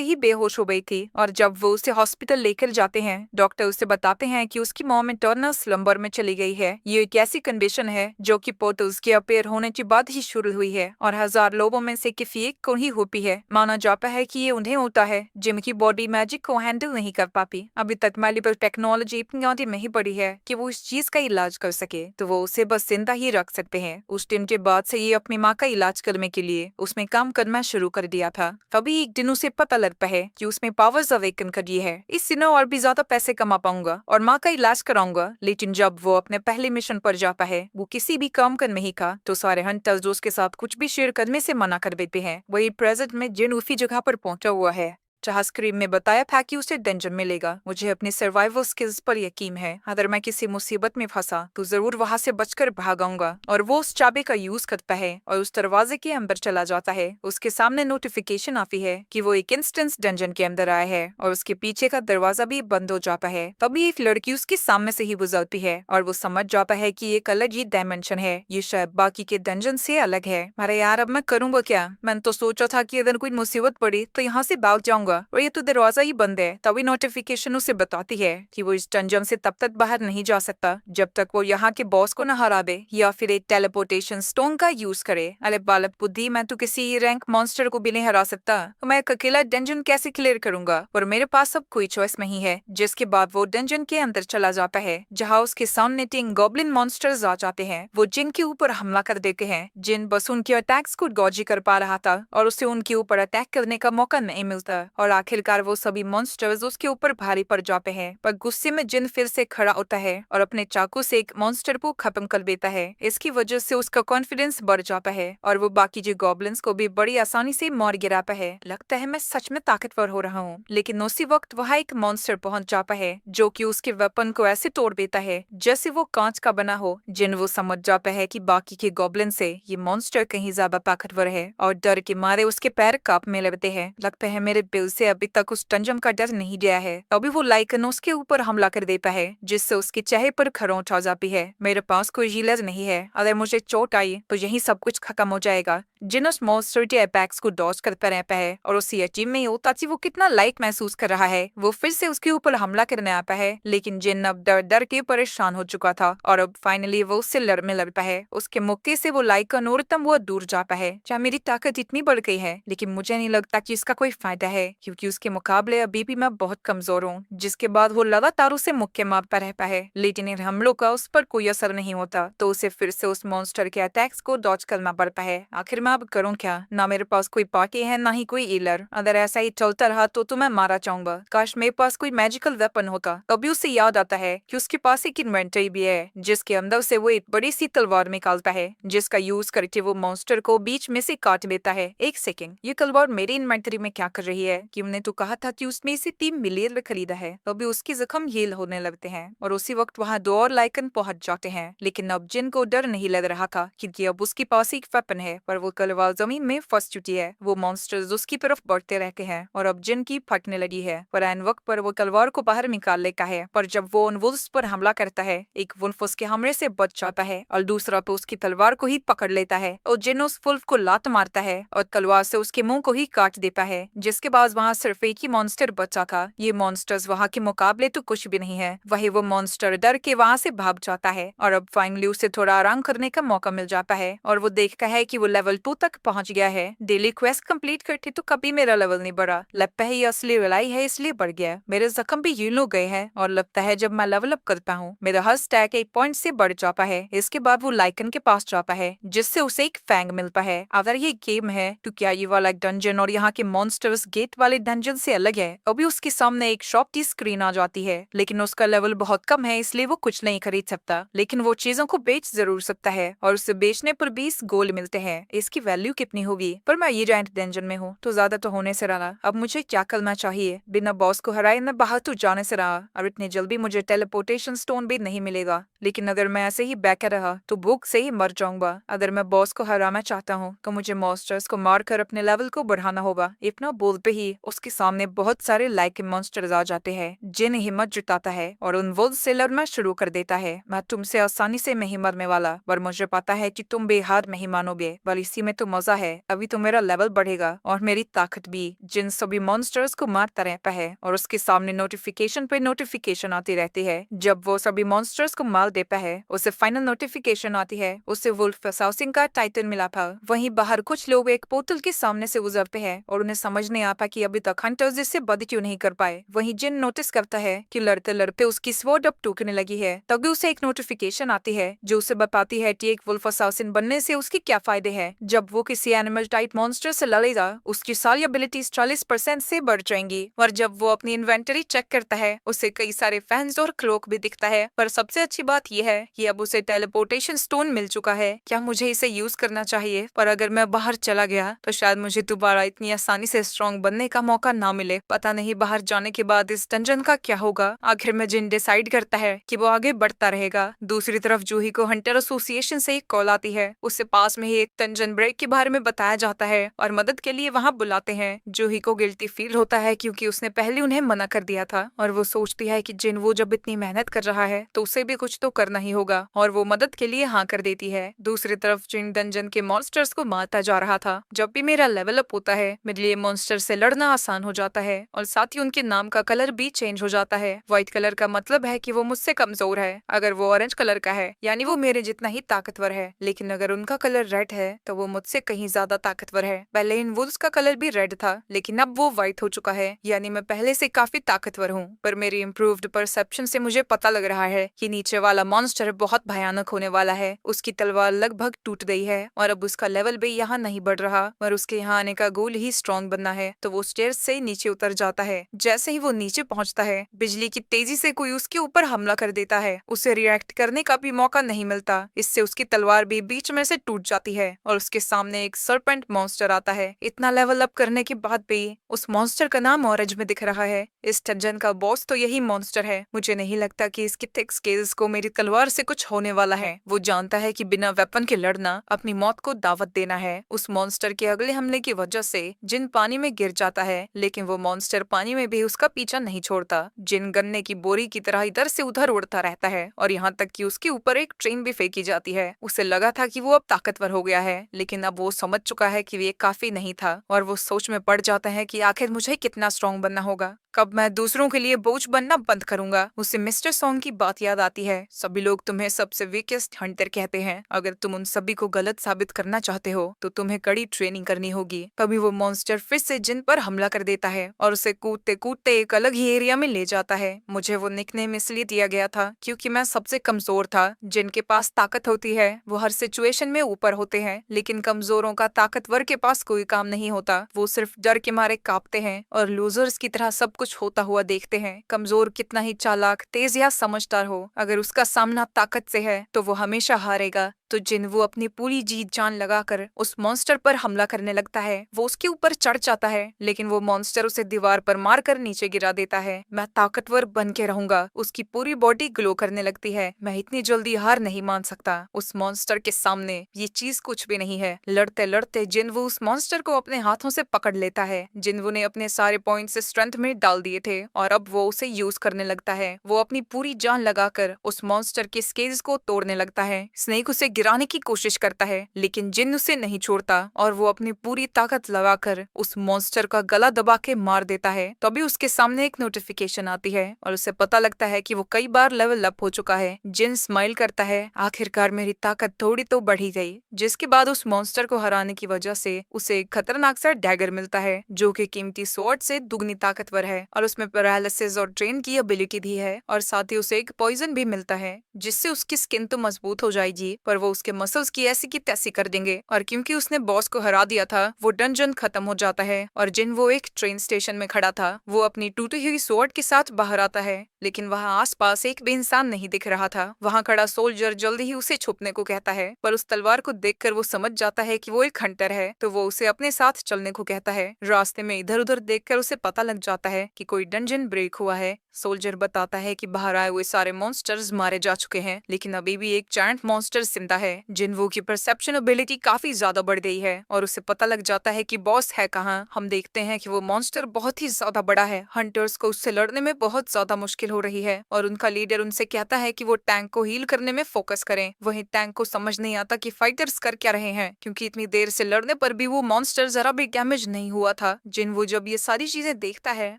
ही बेहोश हो गई थी। और जब वो उसे हॉस्पिटल लेकर जाते हैं, डॉक्टर उसे बताते हैं कि उसकी मॉम इंटरनल स्लम्बर में चली गई है। ये एक ऐसी कंडीशन है जो कि पोर्टल्स के अपेयर होने के बाद ही शुरू हुई है और 1000 लोगों में से किसी एक को ही होती है। माना जाता है कि ये उन्हें होता है जिनकी बॉडी मैजिक को हैंडल नहीं कर पाती। अभी तक मेडिकल टेक्नोलॉजी इतनी आगे नहीं बढ़ी है कि वो इस चीज का इलाज कर सके, तो वो उसे बस जिंदा ही रख सकते हैं। उस दिन के बाद से ये अपनी माँ का इलाज करने के लिए उसमें काम करना शुरू कर दिया था। तभी एक दिन उसे पता लगता है कि उसमें पावर्स अवेकन कर दी है। इस दिनों और भी ज्यादा पैसे कमा पाऊंगा और माँ का इलाज कराऊंगा। लेकिन जब वो अपने पहले मिशन पर जाता है, वो किसी भी काम कर नहीं का, तो सारे हंटर्स उसके साथ कुछ भी शेयर करने से मना कर देते हैं। वही प्रेजेंट में जिन उसी जगह पर पहुंचा हुआ है जहाँ स्क्रीन में बताया था कि उसे डंजन मिलेगा। मुझे अपनी सर्वाइवल स्किल्स पर यकीन है, अगर मैं किसी मुसीबत में फंसा तो जरूर वहां से बचकर भागाऊंगा। और वो उस चाबी का यूज करता है और उस दरवाजे के अंदर चला जाता है। उसके सामने नोटिफिकेशन आती है कि वो एक इंस्टेंस डंजन के अंदर आया है और उसके पीछे का दरवाजा भी बंद हो जाता है। तभी एक लड़की उसके सामने से ही गुजरती है और वो समझ जाता है कि एक अलग ही डायमेंशन है, ये शायद बाकी के डंजन से अलग है। अरे यार, अब मैं करूंगा क्या? मैंने तो सोचा था कि अगर कोई मुसीबत पड़ी तो यहाँ से भाग जाऊंगा और ये तो दरवाजा ही बंद है। तभी नोटिफिकेशन उसे बताती है कि वो इस डंजन से तब तक बाहर नहीं जा सकता जब तक वो यहाँ के बॉस को न हरा दे या फिर एक टेलीपोर्टेशन स्टोन का यूज करे। अरे बालक बुद्धि, मैं तो किसी रैंक मॉन्स्टर को भी नहीं हरा सकता, तो मैं एक अकेला डंजन कैसे क्लियर करूंगा? और मेरे पास अब कोई चॉइस नहीं है। जिसके बाद वो डंजन के अंदर चला जाता है, जहाँ उसके सामने 3 गॉब्लिन मॉन्स्टर्स आ जाते हैं। वो जिन के ऊपर हमला कर देते हैं। जिन बस उनके अटैक्स को डॉज कर पा रहा था और उसे उनके ऊपर अटैक करने का मौका नहीं मिलता और आखिरकार वो सभी मॉन्स्टर्स उसके ऊपर भारी पड़ जाते हैं। पर गुस्से में जिन फिर से खड़ा होता है और अपने चाकू से एक मॉन्स्टर को खत्म कर देता है। इसकी वजह से उसका कॉन्फिडेंस बढ़ जाता है और वो बाकी जो गॉब्लिन्स को भी बड़ी आसानी से मार गिराता है। लगता है मैं सच में ताकतवर हो रहा हूँ, लेकिन उसी वक्त वहाँ एक मॉन्स्टर पहुंच जाता है जो कि उसके वेपन को ऐसे तोड़ देता है जैसे वो कांच का बना हो। जिन वो समझ जाता है कि बाकी के गॉब्लिन से ये मॉन्स्टर कहीं ज्यादा ताकतवर है और डर के मारे उसके पैर कांपने लगते हैं। लगता है मेरे दिल से अभी तक उस डंजन का डर नहीं गया है। अभी वो लाइकन उसके ऊपर हमला कर देता है जिससे उसके चेहरे पर खरोंच आ जाती है। मेरे पास कोई हीलर नहीं है, अगर मुझे चोट आई तो यही सब कुछ खत्म हो जाएगा। जिन उस मॉन्स्टर के अटैक्स को डॉज करता रहता है और उसी अचीव में होता कि वो कितना लाइक महसूस कर रहा है। वो फिर से उसके ऊपर हमला करने आता है, लेकिन जिन अब डर डर के परेशान हो चुका था और अब फाइनली वो उससे लड़ने लगता है। उसके मौके से वो लाइकन और तम वो दूर जाता है। चाहे मेरी ताकत इतनी बढ़ गई है, लेकिन मुझे नहीं लगता कि इसका कोई फायदा है, क्योंकि उसके मुकाबले अभी भी मैं बहुत कमजोर हूँ। जिसके बाद वो लगातार उसे मुक्के मारता रहता है, लेकिन इन हमलों का उस पर कोई असर नहीं होता। तो उसे फिर से उस मॉन्स्टर के अटैक्स को डॉज करना पड़ता है। आखिर मैं अब करूँ क्या? ना मेरे पास कोई पार्टी है, ना ही कोई हीलर। अगर ऐसा ही चलता रहा तो मैं मारा चाहूंगा। काश मेरे पास कोई मैजिकल वेपन होता। अभी उसे याद आता है कि उसके पास एक इन्वेंटरी भी है जिसके अंदर से वो एक बड़ी सी तलवार निकालता है, जिसका यूज करके वो मॉन्स्टर को बीच में से काट देता है। एक सेकेंड, ये तलवार मेरी इन्वेंटरी में क्या कर रही है? कि हमने तो कहा था कि उसमें से 3 मिलियन खरीदा है। अभी उसके जख्म हील होने लगते हैं और उसी वक्त वहाँ 2 और लाइकन पहुंच जाते हैं। लेकिन अब जिन को डर नहीं लग रहा था, क्योंकि अब उसके पास एक वेपन है, पर वो तलवार जमीन में फंस चुकी है। वो मॉन्स्टर्स उसकी तरफ बढ़ते रहते हैं और अब जिन की फटने लगी है। पर ऐन वक्त पर वो तलवार को बाहर निकाल लेता है, पर जब वो उन वुल्फ्स पर हमला करता है, एक वुल्फ उसके हमले से बच जाता है और दूसरा तो उसकी तलवार को ही पकड़ लेता है और जिन उस वुल्फ को लात मारता है और तलवार से उसके मुंह को ही काट देता है। जिसके बाद वहाँ सिर्फ एक ही मॉन्स्टर बचा था। ये मॉन्स्टर्स वहाँ के मुकाबले तो कुछ भी नहीं है। वही वो मॉन्स्टर डर के वहाँ से भाग जाता है और अब फाइनली उसे थोड़ा आराम करने का मौका मिल जाता है और वो देखता है कि वो लेवल 2 तक पहुंच गया है। डेली क्वेस्ट कंप्लीट करते तो कभी मेरा लेवल नहीं बढ़ा। लगता है ये असली रिलाई है, इसलिए बढ़ गया। मेरे जख्म भी हील हो गए हैं और लगता है जब मैं लेवल अप करता हूँ मेरा हर स्टैक 1 पॉइंट से बढ़ जाता है। इसके बाद वो लाइकन के पास जाता है जिससे उसे एक फैंग मिलता है। अगर ये गेम है तो क्या ये वाला डंजन और यहाँ के मॉन्स्टर्स गेट वाले डंजन से अलग है? अभी उसके सामने एक शॉप की स्क्रीन आ जाती है, लेकिन उसका लेवल बहुत कम है, इसलिए वो कुछ नहीं खरीद सकता। लेकिन वो चीजों को बेच जरूर सकता है और उसे बेचने पर 20 गोल्ड मिलते हैं। इसकी वैल्यू कितनी होगी? पर मैं ये जाइंट डंजन में हूँ तो ज्यादा तो होने से रहा। अब मुझे क्या करना चाहिए? बिना बॉस को हराए न बाहर तो जाने से रहा और इतनी जल्दी मुझे टेलीपोर्टेशन स्टोन भी नहीं मिलेगा। लेकिन अगर मैं ऐसे ही बैठा रहा तो भूख से ही मर जाऊंगा। अगर मैं बॉस को हराना चाहता हूँ तो मुझे मॉन्स्टर्स को मारकर अपने लेवल को बढ़ाना होगा। इतना बोलते ही उसके सामने बहुत सारे लाइक मॉन्स्टर्स आ जाते हैं, जिन हिम्मत जुटाता है और उन वुल्फ्स से लड़ना शुरू कर देता है। मैं तुमसे आसानी से नहीं मरने वाला, पर मुझे पता है कि तुम बेहार नहीं मानोगे। पर इसी में तो मजा है, अभी तो मेरा लेवल बढ़ेगा और मेरी ताकत भी। जिन सभी मॉन्स्टर्स को मारता रहता है और उसके सामने नोटिफिकेशन पे नोटिफिकेशन आती रहती है। जब वो सभी मॉन्स्टर्स को मार देता है उसे फाइनल नोटिफिकेशन आती है, उसे वुल्फ असासिन का टाइटल मिला था। वहीं बाहर कुछ लोग एक पोर्टल के सामने से गुजरते हैं और उन्हें समझ नहीं आता कि अभी तक हंटर्स इससे बद क्यों नहीं कर पाए। वहीं जिन नोटिस करता है कि लड़ते लड़ते उसकी स्वॉर्ड अब टूटने लगी है, तभी उसे एक नोटिफिकेशन आती है जो उसे बताती है कि एक वुल्फ असासिन बनने से उसके क्या फायदे हैं। जब वो किसी एनिमल टाइप मॉन्स्टर से लड़ेगा उसकी सारी एबिलिटीज 40% से बढ़ जाएंगी। और जब वो अपनी इन्वेंटरी चेक करता है उसे कई सारे फैंस और क्लोक भी दिखता है। पर सबसे अच्छी बात यह है कि अब उसे टेलीपोर्टेशन स्टोन मिल चुका है। क्या मुझे इसे यूज करना चाहिए? पर अगर मैं बाहर चला गया तो शायद मुझे दोबारा इतनी आसानी से स्ट्रॉन्ग बनने का मौका ना मिले। पता नहीं बाहर जाने के बाद इस डंजन का क्या होगा। आखिर में जिन डिसाइड करता है कि वो आगे बढ़ता रहेगा। दूसरी तरफ जूही को हंटर एसोसिएशन से एक कॉल आती है। उससे पास में ही एक डंजन ब्रेक के बारे में बताया जाता है और मदद के लिए वहाँ बुलाते हैं। जूही को गिल्टी फील होता है क्योंकि उसने पहले उन्हें मना कर दिया था और वो सोचती है कि जिन वो जब इतनी मेहनत कर रहा है तो उसे भी कुछ तो करना ही होगा और वो मदद के लिए हाँ कर देती है। दूसरी तरफ जिन डंजन के मॉन्स्टर्स को मारता जा रहा था। जब भी मेरा लेवल अप होता है मेरे लिए मॉन्स्टर से लड़ना आसान हो जाता है और साथ ही उनके नाम का कलर भी चेंज हो जाता है। व्हाइट कलर का मतलब है कि वो मुझसे कमजोर है। अगर वो ऑरेंज कलर का है यानी वो मेरे जितना ही ताकतवर है। लेकिन अगर उनका कलर रेड है तो वो मुझसे कहीं ज्यादा ताकतवर है। पहले इन वुल्फ्स का कलर भी रेड था, लेकिन अब वो व्हाइट हो चुका है, यानी मैं पहले से काफी ताकतवर हूँ। पर मेरी इम्प्रूव्ड परसेप्शन से मुझे पता लग रहा है कि नीचे वाला मॉन्स्टर बहुत भयानक होने वाला है। उसकी तलवार लगभग टूट गई है और अब उसका लेवल भी यहाँ नहीं बढ़ रहा, पर उसके यहाँ आने का गोल ही स्ट्रॉन्ग बनना है। तो वो स्टेयर्स से नीचे उतर जाता है। जैसे ही वो नीचे पहुंचता है, बिजली की तेजी से कोई उसके ऊपर हमला कर देता है। उसे रिएक्ट करने का भी मौका नहीं मिलता। इससे उसकी तलवार भी बीच में से टूट जाती है और उसके सामने एक सर्पेंट मॉन्स्टर आता है। इतना लेवल अप करने के बाद भी उस मॉन्स्टर का नाम ऑरेंज में दिख रहा है। इस डंजन का बॉस तो यही मॉन्स्टर है। मुझे नहीं लगता कि इसकी थिक स्किल्स को मेरी तलवार से कुछ होने वाला है। वो जानता है कि बिना वेपन के लड़ना अपनी मौत को दावत देना है। उस मॉन्स्टर के अगले हमले की वजह से जिन पानी में गिर जाता है, लेकिन वो मॉन्स्टर पानी में भी उसका पीछा नहीं छोड़ता। जिन गन्ने की बोरी की तरह इधर से उधर उड़ता रहता है और यहाँ तक कि उसके ऊपर एक ट्रेन भी फेंकी जाती है। उसे लगा था कि वो अब ताकतवर हो गया है, लेकिन अब वो समझ चुका है कि ये काफी नहीं था और वो सोच में पड़ जाता है कि आखिर मुझे कितना स्ट्रांग बनना होगा। कब मैं दूसरों के लिए बोझ बनना बंद करूंगा। उसे मिस्टर सॉन्ग की बात याद आती है। सभी लोग तुम्हें सबसे वीकेस्ट हंटर कहते हैं। अगर तुम उन सभी को गलत साबित करना चाहते हो तो तुम्हें कड़ी ट्रेनिंग करनी होगी। तभी वो मॉन्स्टर फिर से जिन पर हमला कर देता है और उसे कूदते कूदते एक अलग ही एरिया में ले जाता है। मुझे वो निकनेम इसलिए दिया गया था क्योंकि मैं सबसे कमजोर था। जिनके पास ताकत होती है वो हर सिचुएशन में ऊपर होते हैं, लेकिन कमजोरों का ताकतवर के पास कोई काम नहीं होता। वो सिर्फ डर के मारे कांपते हैं और लूजर्स की तरह सब कुछ होता हुआ देखते हैं। कमजोर कितना ही चालाक, तेज या समझदार हो, अगर उसका सामना ताकत से है तो वो हमेशा हारेगा। तो जिन वो अपनी पूरी जीत जान लगाकर उस मॉन्स्टर पर हमला करने लगता है। वो उसके ऊपर चढ़ जाता है, लेकिन वो मॉन्स्टर उसे दीवार पर मारकर नीचे गिरा देता है। मैं ताकतवर बन के रहूंगा। उसकी पूरी बॉडी ग्लो करने लगती है। मैं इतनी जल्दी हार नहीं मान सकता। उस मॉन्स्टर के सामने ये चीज कुछ भी नहीं है। लड़ते लड़ते जिनवू उस मॉन्स्टर को अपने हाथों से पकड़ लेता है। जिनवू ने अपने सारे पॉइंट से स्ट्रेंथ में डाल दिए थे और अब वो उसे यूज करने लगता है। वो अपनी पूरी जान लगाकर उस मॉन्स्टर के स्केल्स को तोड़ने लगता है। स्नेक उसे गिराने की कोशिश करता है, लेकिन जिन उसे नहीं छोड़ता और वो अपनी पूरी ताकत लगाकर उस मॉन्स्टर का गला दबा के मार देता है। तभी उसके सामने एक नोटिफिकेशन आती है और उसे पता लगता है कि वो कई बार लेवल अप हो चुका है। जिन स्माइल करता है, आखिरकार मेरी ताकत थोड़ी तो बढ़ी गई। जिसके बाद उस मॉन्स्टर को हराने की वजह से उसे एक खतरनाक सा डैगर मिलता है जो कि कीमती स्वॉर्ड से दुगनी ताकतवर है और उसमें पैरालिसिस और ट्रेन की एबिलिटी भी है और साथ ही उसे एक पॉइजन भी मिलता है जिससे उसकी स्किन तो मजबूत हो जाएगी, पर वो उसके मसल्स की ऐसी की तैसी कर देंगे। और क्योंकि उसने बॉस को हरा दिया था, वो डंजन खत्म हो जाता है और जिन वो एक ट्रेन स्टेशन में खड़ा था, वो अपनी टूटी हुई स्वॉर्ड के साथ बाहर आता है, लेकिन वहाँ आसपास एक भी इंसान नहीं दिख रहा था। वहाँ खड़ा सोल्जर जल्दी ही उसे छुपने को कहता है, पर उस तलवार को देखकर वो समझ जाता है कि वो एक हंटर है, तो वो उसे अपने साथ चलने को कहता है। रास्ते में इधर उधर देखकर उसे पता लग जाता है कि कोई डंजन ब्रेक हुआ है। सोल्जर बताता है कि बाहर आए हुए सारे मॉन्स्टर्स मारे जा चुके हैं, लेकिन अभी भी एक जायंट मॉन्स्टर जिंदा है। जिनवू की परसेप्शन एबिलिटी काफी ज्यादा बढ़ गई है और उसे पता लग जाता है कि बॉस है कहाँ। हम देखते हैं कि वो मॉन्स्टर बहुत ही ज्यादा बड़ा है। हंटर्स को उससे लड़ने में बहुत ज्यादा मुश्किल हो रही है और उनका लीडर उनसे कहता है कि वो टैंक को हील करने में फोकस करें। वहीं टैंक को समझ नहीं आता कि फाइटर्स कर क्या रहे हैं, क्योंकि इतनी देर से लड़ने पर भी वो मॉन्स्टर जरा भी डैमेज नहीं हुआ था। जिनवू जब ये सारी चीजें देखता है,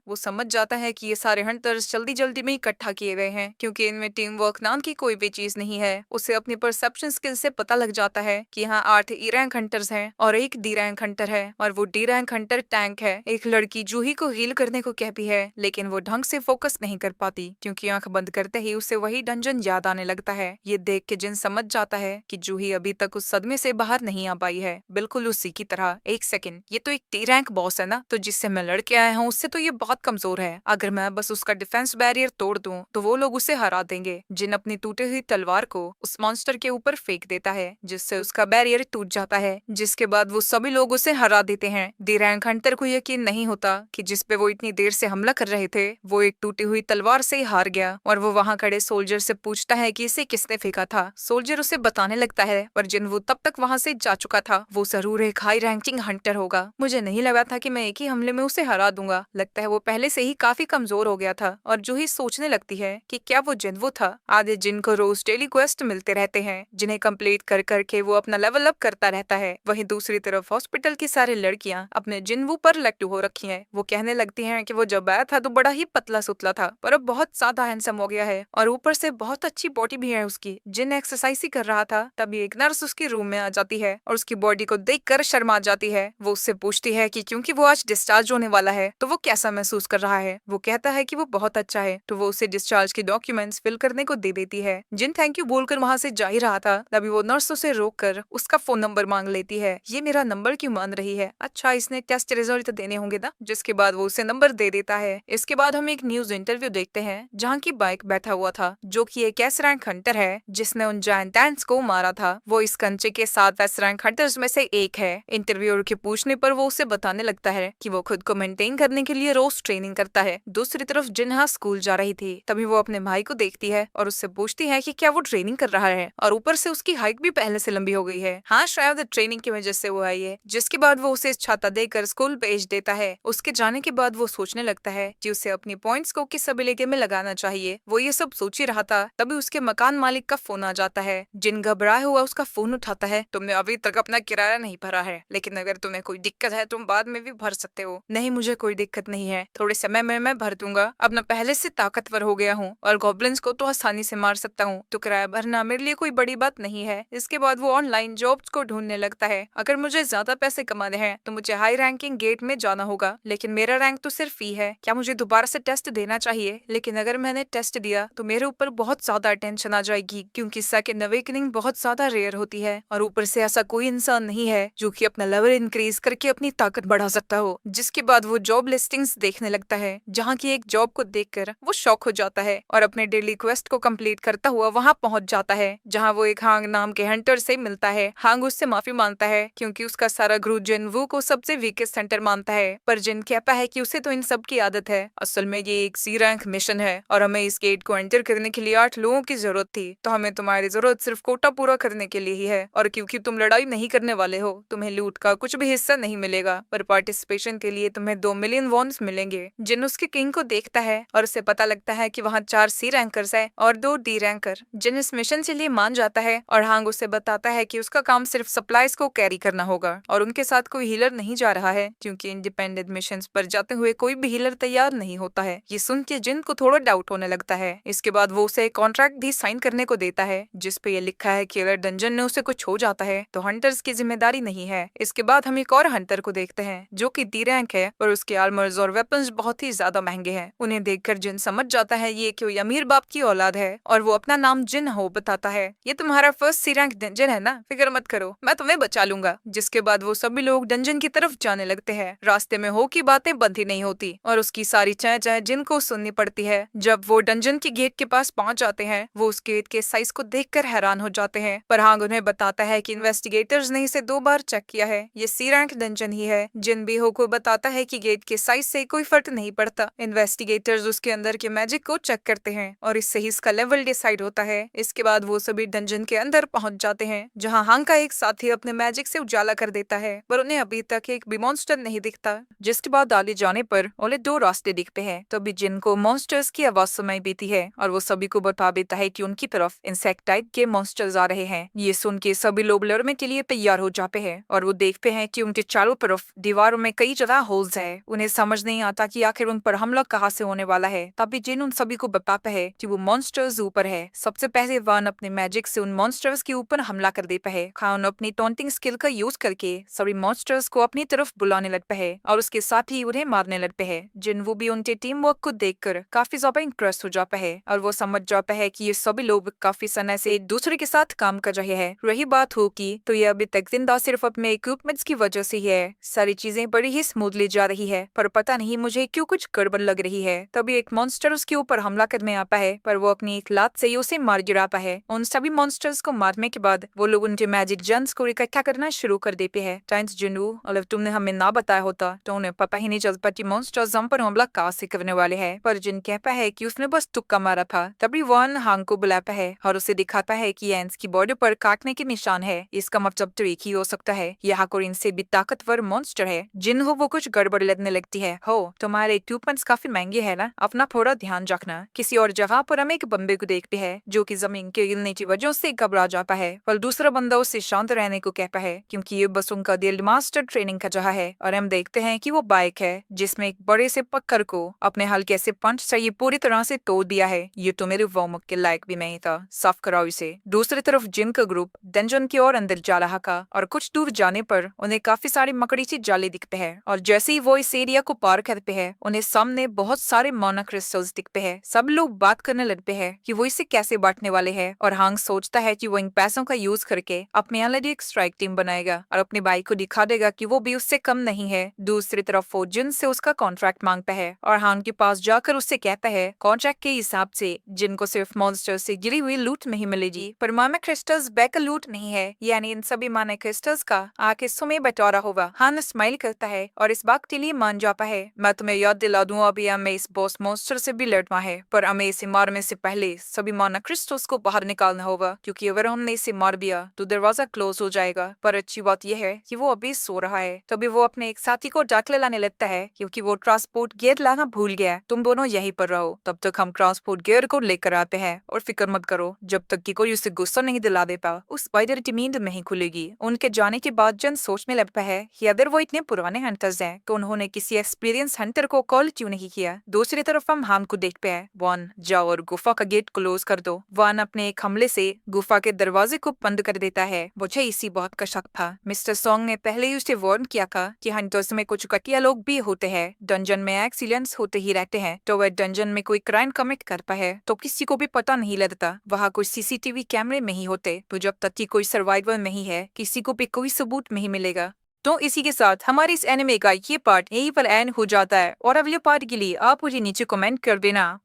वो समझ जाता है कि ये सारे हंटर्स जल्दी जल्दी में इकट्ठा किए गए हैं, क्योंकि इनमें टीम वर्क नाम की कोई भी चीज नहीं है। उसे अपनी परसेप्शन स्किल से पता लग जाता है कि यहाँ 8 ई रैंक हंटर्स हैं और एक डी रैंक हंटर है और वो डी रैंक हंटर टैंक है। एक लड़की जूही को हील करने को कहती है, लेकिन वो ढंग से फोकस नहीं कर पाती क्योंकि आंख बंद करते ही उसे वही डंजन याद आने लगता है। ये देख के जिन समझ जाता है कि जूही अभी तक उस सदमे से बाहर नहीं आ पाई है, बिल्कुल उसी की तरह। एक सेकंड, ये तो एक डी रैंक बॉस है ना, तो जिससे मैं लड़के आया हूँ उससे तो ये बहुत कमजोर है। अगर मैं बस उसका डिफेंस बैरियर तोड़ दूं तो वो लोग उसे हरा देंगे। जिन अपनी टूटी हुई तलवार को उस मॉन्स्टर के ऊपर फेंक देता है, जिससे उसका बैरियर टूट जाता है, जिसके बाद वो सभी लोग उसे हरा देते हैं। डी रैंक हंटर को यकीन नहीं होता कि जिसपे वो इतनी देर से हमला कर रहे थे, वो एक टूटी हुई तलवार से ही हार गया और वो वहाँ खड़े सोल्जर से पूछता है कि इसे किसने फेंका था। सोल्जर उसे बताने लगता है, पर जिन वो तब तक वहाँ से जा चुका था। वो जरूर एक हाई रैंकिंग हंटर होगा। मुझे नहीं लगा था कि मैं एक ही हमले में उसे हरा दूंगा। लगता है वो पहले से ही काफी कमजोर हो गया था। और जूही सोचने लगती है कि क्या वो जिनवू था। आधे जिन को रोज डेली क्वेस्ट मिलते रहते हैं, जिन्हें कंप्लीट कर करके वो अपना लेवल अप करता रहता है। वहीं दूसरी तरफ हॉस्पिटल की सारी लड़कियां अपने जिनवू पर लट्टू हो रखी हैं। वो कहने लगती हैं कि वो जब आया था तो बड़ा ही पतला सुतला था, पर अब बहुत ज्यादा हैंडसम हो गया है और ऊपर से बहुत अच्छी बॉडी भी है उसकी। जिन एक्सरसाइज ही कर रहा था, तभी एक नर्स उसके रूम में आ जाती है और उसकी बॉडी को देखकर शर्मा जाती है। वो उससे पूछती है कि क्योंकि वो आज डिस्चार्ज होने वाला है तो वो कैसा महसूस कर रहा है। वो कहता है कि वो बहुत अच्छा है, तो वो उसे डिस्चार्ज के डॉक्यूमेंट्स फिल करने को दे देती है। जिन थैंक यू बोलकर वहाँ से जा ही रहा था, तभी वो नर्स उसे रोक कर उसका फोन नंबर मांग लेती है। ये मेरा नंबर क्यों मांग रही है? अच्छा, इसने टेस्ट रिजल्ट देने होंगे ना। जिसके बाद वो उसे नंबर दे देता है। इसके बाद हम एक न्यूज इंटरव्यू देखते हैं जहाँ की बाइक बैठा हुआ था, जो कि एक एस रैंक हंटर है जिसने उन जायंट एंट्स को मारा था। वो इस कंचे के 7 एस रैंक हंटर्स में से एक है। इंटरव्यूअर के पूछने पर वो उसे बताने लगता है कि वो खुद को मेंटेन करने के लिए रोज ट्रेनिंग करता है। दूसरी तरफ जिन्हा स्कूल जा रही थी, तभी वो अपने भाई को देखती है और उससे पूछती है कि क्या वो ट्रेनिंग कर रहा है, और ऊपर से उसकी हाइट भी पहले से लंबी हो गई है। हाँ, शायद ट्रेनिंग की वजह से वो आई है। जिसके बाद वो उसे छाता देकर स्कूल भेज देता है। उसके जाने के बाद वो सोचने लगता है कि उसे अपनी पॉइंट्स को किस अबिलिटी में लगाना चाहिए। वो ये सब सोच ही रहा था, तभी उसके मकान मालिक का फोन आ जाता है। जिन घबराया हुआ उसका फोन उठाता है। तुमने अभी तक अपना किराया नहीं भरा है, लेकिन अगर तुम्हें कोई दिक्कत है तुम बाद में भी भर सकते हो। नहीं, मुझे कोई दिक्कत नहीं है, थोड़े समय में मैं भर दूंगा। अब मैं पहले से ताकतवर हो गया हूँ और गॉब्लिन्स को तो आसानी से मार सकता हूँ, तो किराया भरना मेरे लिए कोई बड़ी बात नहीं है। इसके बाद वो ऑनलाइन जॉब्स को ढूंढने लगता है। अगर मुझे ज्यादा पैसे कमाने हैं तो मुझे हाई रैंकिंग गेट में जाना होगा, लेकिन मेरा रैंक तो सिर्फ ई है। क्या मुझे दोबारा से टेस्ट देना चाहिए? लेकिन अगर मैंने टेस्ट दिया तो मेरे ऊपर बहुत ज्यादा अटेंशन आ जाएगी, क्योंकि सेकंड अवेकनिंग बहुत ज्यादा रेयर होती है और ऊपर से ऐसा कोई इंसान नहीं है जो कि अपना लेवल इंक्रीज करके अपनी ताकत बढ़ा सकता हो। जिसके बाद वो जॉब लिस्टिंग्स देखने लगता है, जहाँ की एक जॉब को देखकर वो शॉक हो जाता है और अपने डेली क्वेस्ट को कंप्लीट करता हुआ वहाँ पहुंच जाता है, जहाँ वो एक हांग नाम के हंटर से मिलता है। हांग उससे माफी मांगता है क्योंकि उसका सारा ग्रुप जिन वू को सबसे वीकेस्ट सेंटर मानता है, पर जिन कहता है कि उसे तो इन सब की आदत है। असल में ये एक सी रैंक मिशन है और हमें इस गेट को एंटर करने के लिए 8 लोगों की जरूरत थी, तो हमें तुम्हारी जरूरत सिर्फ कोटा पूरा करने के लिए ही है, और क्योंकि तुम लड़ाई नहीं करने वाले हो तुम्हें लूट का कुछ भी हिस्सा नहीं मिलेगा, पर पार्टिसिपेशन के लिए तुम्हें 2 मिलियन वॉन्स मिलेंगे। जिन उसके किंग को देखता है और उसे पता लगता है कि वहाँ 4 सी रैंकर्स है और 2 डी रैंकर। जिन इस मिशन के लिए मान जाता है और हांग उसे बताता है कि उसका काम सिर्फ सप्लाईज को कैरी करना होगा और उनके साथ कोई हीलर नहीं जा रहा है, क्योंकि इंडिपेंडेंट मिशन पर जाते हुए कोई भी हीलर तैयार नहीं होता है। ये सुन के जिन को थोड़ा डाउट होने लगता है। इसके बाद वो उसे एक कॉन्ट्रैक्ट भी साइन करने को देता है, जिसपे ये लिखा है कि अगर डंजन में उसे कुछ हो जाता है तो हंटर्स की जिम्मेदारी नहीं है। इसके बाद हम एक और हंटर को देखते हैं जो कि डी रैंक है, पर उसके आर्मर्स और वेपन्स बहुत ही ज्यादा महंगे हैं। उन्हें देखकर जिन समझ जाता है ये कोई अमीर बाप की औलाद है और वो अपना नाम जिन हो बताता है। ये तुम्हारा फर्स्ट सी रैंक डंजन है ना, फिक्र मत करो, मैं तुम्हें बचा लूंगा। जिसके बाद वो सभी लोग डंजन की तरफ जाने लगते हैं। रास्ते में हो की बातें बंद ही नहीं होती और उसकी सारी चाय चाय जिन को सुननी पड़ती है। जब वो डंजन की गेट के पास पहुंच जाते हैं, वो उस गेट के साइज को देखकर हैरान हो जाते हैं, पर हांग उन्हें बताता है कि इन्वेस्टिगेटर्स ने इसे 2 बार चेक किया है, ये सी रैंक डंजन ही है। जिन भी हो को बताता है कि गेट के साइज से कोई फर्क नहीं पड़ता। इन्वेस्टिगेटर्स उसके अंदर के मैजिक को चेक करते हैं और इससे ही इसका लेवल डिसाइड होता है। इसके बाद वो सभी डंजन के अंदर पहुंच जाते हैं, जहां हांग का एक साथी अपने मैजिक से उजाला कर देता है, पर उन्हें अभी तक एक भी मॉन्स्टर नहीं दिखता। जिसके बाद आगे जाने पर उन्हें 2 रास्ते दिखते हैं, तभी जिन को मॉन्स्टर्स की आवाज सुनाई देती है और वो सभी को बता देता है कि उनकी तरफ इंसेक्ट टाइप के मॉन्स्टर्स आ रहे हैं। ये सुन के सभी लोग लड़ने के लिए तैयार हो जाते हैं और वो देखते हैं कि उनके चारों तरफ दीवारों में कई जगह होल्स है। उन्हें समझ नहीं आता कि आखिर उन पर हमला कहाँ से होने वाला है। तभी जिन उन सभी को बताता है कि वो मॉन्स्टर्स ऊपर है। सबसे पहले वन अपने मैजिक से उन मॉन्स्टर्स के ऊपर हमला कर देता है। खान अपनी टॉन्टिंग स्किल का यूज करके सभी मॉन्स्टर्स को अपनी तरफ बुलाने लगता है और उसके साथ ही उन्हें मारने लगते हैं। जिन वो भी उनके टीम वर्क को देखकर काफी ज्यादा इंप्रेस हो जाता है और वो समझ जाता है कि ये सभी लोग काफी समय से एक दूसरे के साथ काम कर रहे हैं। रही बात हो की तो ये अभी तक जिंदा सिर्फ अपने इक्विपमेंट्स की वजह से ही है। सारी चीजें बड़ी ही स्मूथली जा रही है, पर पता नहीं मुझे क्यों कुछ गड़बड़ लग रही है। तभी एक मॉन्स्टर उसके ऊपर हमला करने आता है, पर वो अपनी एक लात से ही उसे मार गिराता है। उन सभी मॉन्स्टर्स को मारने के बाद वो लोग उनके मैजिक जन्स को इकट्ठा करना शुरू कर देते हैं। टाइम्स जिनू, अगर तुमने हमें ना बताया होता तो उन्हें पता ही नहीं चलता कि मॉन्स्टर्स हम पर हमला कहाँ से करने वाले हैं। पर जिन कहता है कि उसने बस तुक्का मारा था। तभी वन हांग को बुलाता है और उसे दिखाता है कि एंस की बॉडी पर काटने के निशान है। इसका मतलब तो एक ही हो सकता है, यहाँ कोई इनसे भी ताकतवर मॉन्स्टर है। जिन हो वो कुछ गड़बड़ लगने लगती है। हो, तुम्हारे इक्विपमेंट्स काफी महंगे है ना, अपना थोड़ा ध्यान रखना। किसी और जगह पर हम एक बंदे को देखते हैं जो कि जमीन के गिरने की वजह से घबरा जाता है, पर दूसरा बंदा उससे शांत रहने को कहता है क्योंकि ये बस उनका दिल मास्टर ट्रेनिंग का जगह है। और हम देखते हैं कि वो बाइक है जिसमें एक बड़े से पत्थर को अपने हल्के से पंच से ये पूरी तरह से तोड़ दिया है। ये तो मेरे वार्म अप के लायक भी नहीं था, साफ कराओ इसे। दूसरी तरफ जिन का ग्रुप डंजन की ओर अंदर जा रहा था और कुछ दूर जाने पर उन्हें काफी सारे मकड़ी जाले दिखते हैं और जैसे ही वो इस एरिया को पार करते हैं उन्हें सामने बहुत सारे मोना क्रिस्टल्स दिखते हैं। सब लोग बात करने लगते हैं कि वो इसे कैसे बांटने वाले हैं और हांग सोचता है कि वो इन पैसों का यूज करके अपने अलग एक स्ट्राइक टीम बनाएगा और अपने भाई को दिखा देगा कि वो भी उससे कम नहीं है। दूसरी तरफ वो जिन से उसका कॉन्ट्रैक्ट मांगता है और हान के पास जाकर उससे कहता है कॉन्ट्रैक्ट के हिसाब से जिनको सिर्फ मॉन्स्टर से गिरी हुई लूट नहीं मिलेगी पर माना क्रिस्टल्स बैक लूट नहीं है, यानी इन सभी माना क्रिस्टल्स का आके सुमे बटोरा होगा। हान स्माइल करता है और इस बात के लिए मान जाता है। मैं तुम्हें याद दिला दूं अभी हमें इस बॉस मॉन्स्टर से भी लड़ना है पर हमें इसे मारने से पहले सभी माना क्रिस्टल्स को बाहर निकालना होगा, क्योंकि अगर हमने इसे मार दिया तो दरवाजा क्लोज हो जाएगा। पर अच्छी बात यह है कि वो अभी सो रहा है। तभी वो अपने एक साथी को डाकले लाने लगता है क्योंकि वो ट्रांसपोर्ट गियर लाना भूल गया। तुम दोनों यहीं पर रहो, तब तक हम ट्रांसपोर्ट गियर को लेकर आते हैं और फिक्र मत करो, जब तक कि कोई उसे गुस्सा नहीं दिला देता उस स्पाइडर की नींद नहीं खुलेगी। उनके जाने के बाद जन सोचने लगता है कि अगर वो इतने पुराने हंटर्स हैं तो उन्होंने किसी एक्सपीरियंस हंटर को कॉल क्यों नहीं किया। दूसरी तरफ हम हान को देखते हैं। वन जाओ और गुफा का गेट क्लोज कर दो। वन अपने एक हमले से गुफा के दरवाजे को बंद कर देता है। मुझे इसी बात का शक था। मिस्टर सॉन्ग ने पहले ही उसे वार्न किया था कि हंटर्स में कुछ कटिया लोग भी होते हैं, डंजन में एक्सीडेंट्स होते ही रहते हैं। तो वह डंजन में कोई क्राइम कमिट करता है तो किसी को भी पता नहीं लगता, वहाँ कुछ सीसीटीवी कैमरे नहीं होते। तो जब तक कि कोई सर्वाइवर नहीं है किसी को भी कोई सबूत नहीं मिलेगा। तो इसी के साथ हमारे इस एनिमे का ये पार्ट यहीं पर एंड हो जाता है और अगले पार्ट के लिए आप मुझे नीचे कमेंट कर देना।